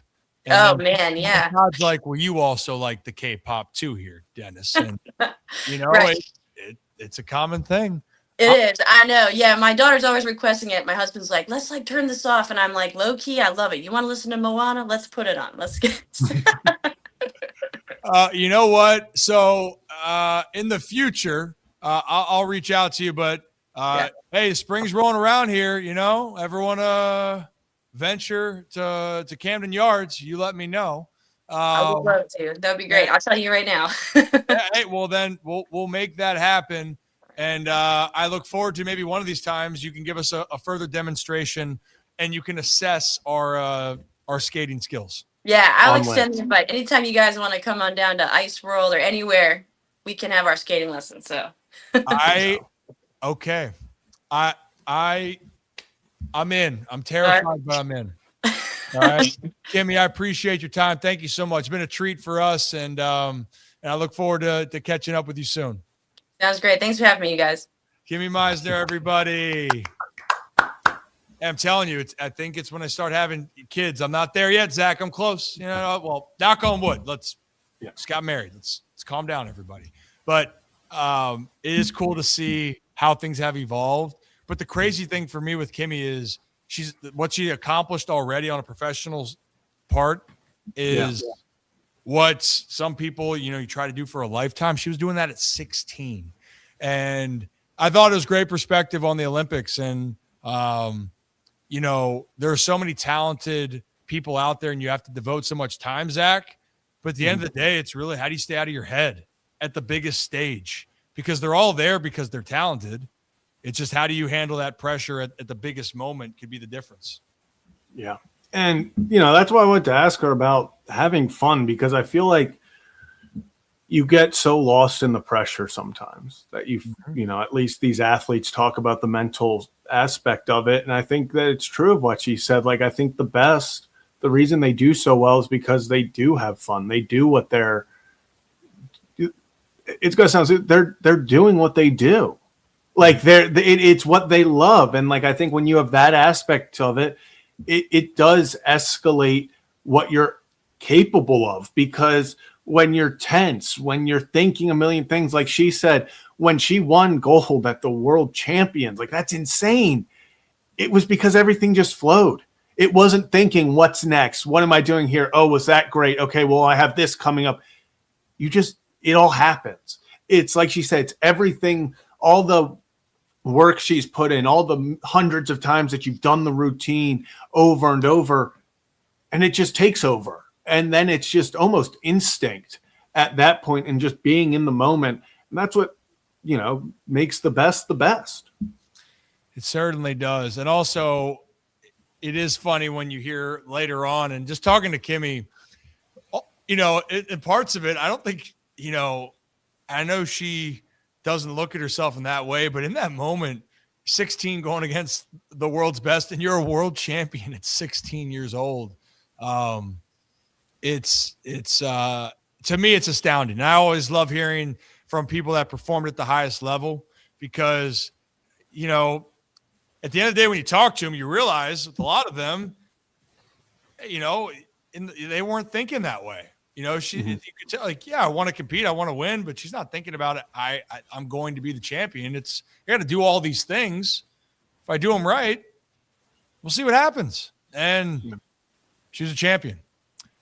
And man, yeah. Todd's like, well, you also like the K-pop too here, Dennis. And right. It's a common thing. It is. I know. Yeah. My daughter's always requesting it. My husband's like, let's turn this off. And I'm like, low key, I love it. You want to listen to Moana? Let's put it on. Let's get you know what? So in the future, I'll reach out to you, but hey, spring's rolling around here. Everyone venture to Camden Yards. You let me know. I would love to. That'd be great. I'll tell you right now. Hey, well then we'll make that happen. And I look forward to maybe one of these times you can give us a further demonstration and you can assess our skating skills. Yeah, I'll extend the invite. Anytime you guys want to come on down to Ice World or anywhere, we can have our skating lesson. So okay. I'm in. I'm terrified, but I'm in. All right. Kimmy, I appreciate your time. Thank you so much. It's been a treat for us, and I look forward to catching up with you soon. Sounds great. Thanks for having me, you guys. Kimmy Meissner, everybody. I'm telling you, I think it's when I start having kids. I'm not there yet, Zach. I'm close. Well, knock on wood. Just got married. Let's calm down, everybody. But it is cool to see how things have evolved. But the crazy thing for me with Kimmy is what she accomplished already on a professional part is what some people, you try to do for a lifetime. She was doing that at 16. And I thought it was great perspective on the Olympics. And there are so many talented people out there and you have to devote so much time, Zach. But at the end of the day, it's really how do you stay out of your head at the biggest stage? Because they're all there because they're talented. It's just how do you handle that pressure at the biggest moment could be the difference. Yeah. And, that's why I wanted to ask her about having fun, because I feel like you get so lost in the pressure sometimes that at least these athletes talk about the mental aspect of it. And I think that it's true of what she said. Like, I think the reason they do so well is because they do have fun. They do what it's going to sound, they're doing what they do. Like it's what they love. And like, I think when you have that aspect of it, it does escalate what you're capable of, because when you're tense, when you're thinking a million things, like she said, when she won gold at the world champions, like that's insane. It was because everything just flowed. It wasn't thinking, what's next? What am I doing here? Oh, was that great? Okay, well, I have this coming up. It all happens. It's like she said, it's everything, all the work she's put in, all the hundreds of times that you've done the routine over and over, and it just takes over. And then it's just almost instinct at that point and just being in the moment. And that's what, makes the best the best. It certainly does. And also, it is funny when you hear later on, and just talking to Kimmie, in parts of it, I don't think, I know she doesn't look at herself in that way, but in that moment, 16 going against the world's best, and you're a world champion at 16 years old. It's to me, it's astounding. I always love hearing from people that performed at the highest level, because, at the end of the day, when you talk to them, you realize with a lot of them, they weren't thinking that way. You could tell, like, yeah, I want to compete, I want to win, but she's not thinking about it. I'm going to be the champion. I got to do all these things. If I do them right, we'll see what happens. And she was a champion.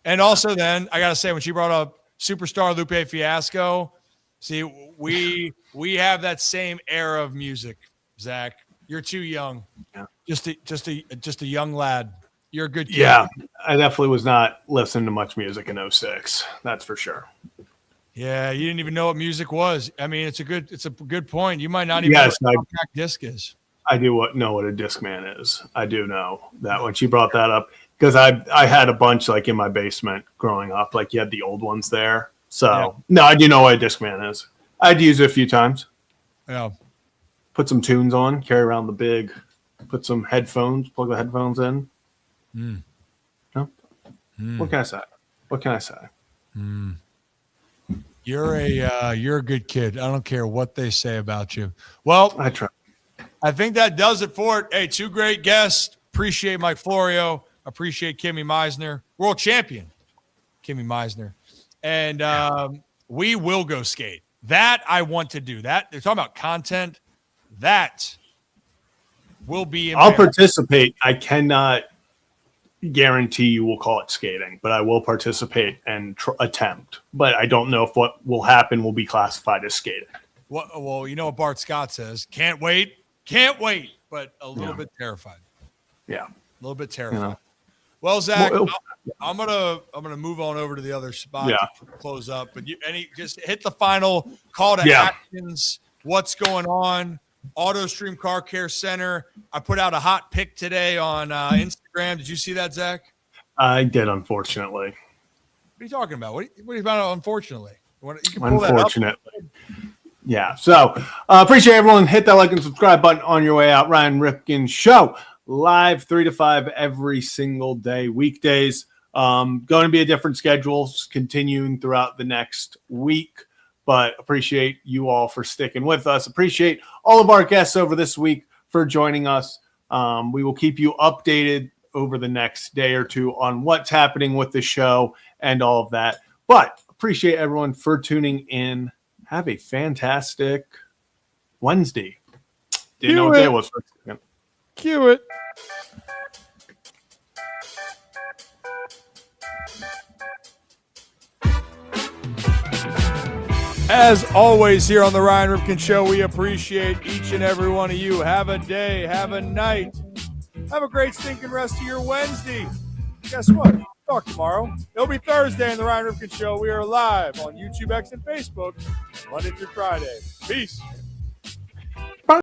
And also, then I got to say, when she brought up superstar Lupe Fiasco, see, we have that same era of music, Zach. You're too young. Yeah. Just a young lad. You're a good kid. Yeah, I definitely was not listening to much music in 06. That's for sure. Yeah, you didn't even know what music was. I mean, it's a good point. You might not even know what a compact disc is. I do know what a Discman is. I do know that when she brought that up, because I had a bunch like in my basement growing up. Like you had the old ones there. So No, I do know what a Discman is. I'd use it a few times. Yeah. Put some tunes on, carry around the big, put some headphones, plug the headphones in. No? What can I say? You're a good kid. I don't care what they say about you. Well, I try. I think that does it for it. Hey, two great guests. Appreciate Mike Florio. Appreciate Kimmie Meissner, world champion Kimmie Meissner. And we will go skate. That I want to do. That they're talking about content. That will be. I'll participate. I cannot guarantee you will call it skating, but I will participate and attempt. But I don't know if what will happen will be classified as skating. Well, you know what Bart Scott says? Can't wait, but a little bit terrified. Yeah, a little bit terrified. Well, Zach, I'm gonna move on over to the other spot to close up. But just hit the final call to actions. What's going on? AutoStream Car Care Center. I put out a hot pic today on Instagram. Did you see that, Zach? I did, unfortunately. What are you talking about? What are you about? Unfortunately, you can pull unfortunately. That up. Yeah. So appreciate everyone. Hit that like and subscribe button on your way out. Ryan Ripken Show, live 3 to 5 every single day, weekdays. Going to be a different schedule continuing throughout the next week. But appreciate you all for sticking with us. Appreciate all of our guests over this week for joining us. We will keep you updated over the next day or two on what's happening with the show and all of that. But appreciate everyone for tuning in. Have a fantastic Wednesday. Didn't know what day it was for a second. Cue it. As always, here on the Ryan Ripken Show, we appreciate each and every one of you. Have a day, have a night, Have a great stinking rest of your Wednesday. Guess what? Talk tomorrow. It'll be Thursday in the Ryan Ripken Show. We are live on YouTube, X, and Facebook Monday through Friday. Peace.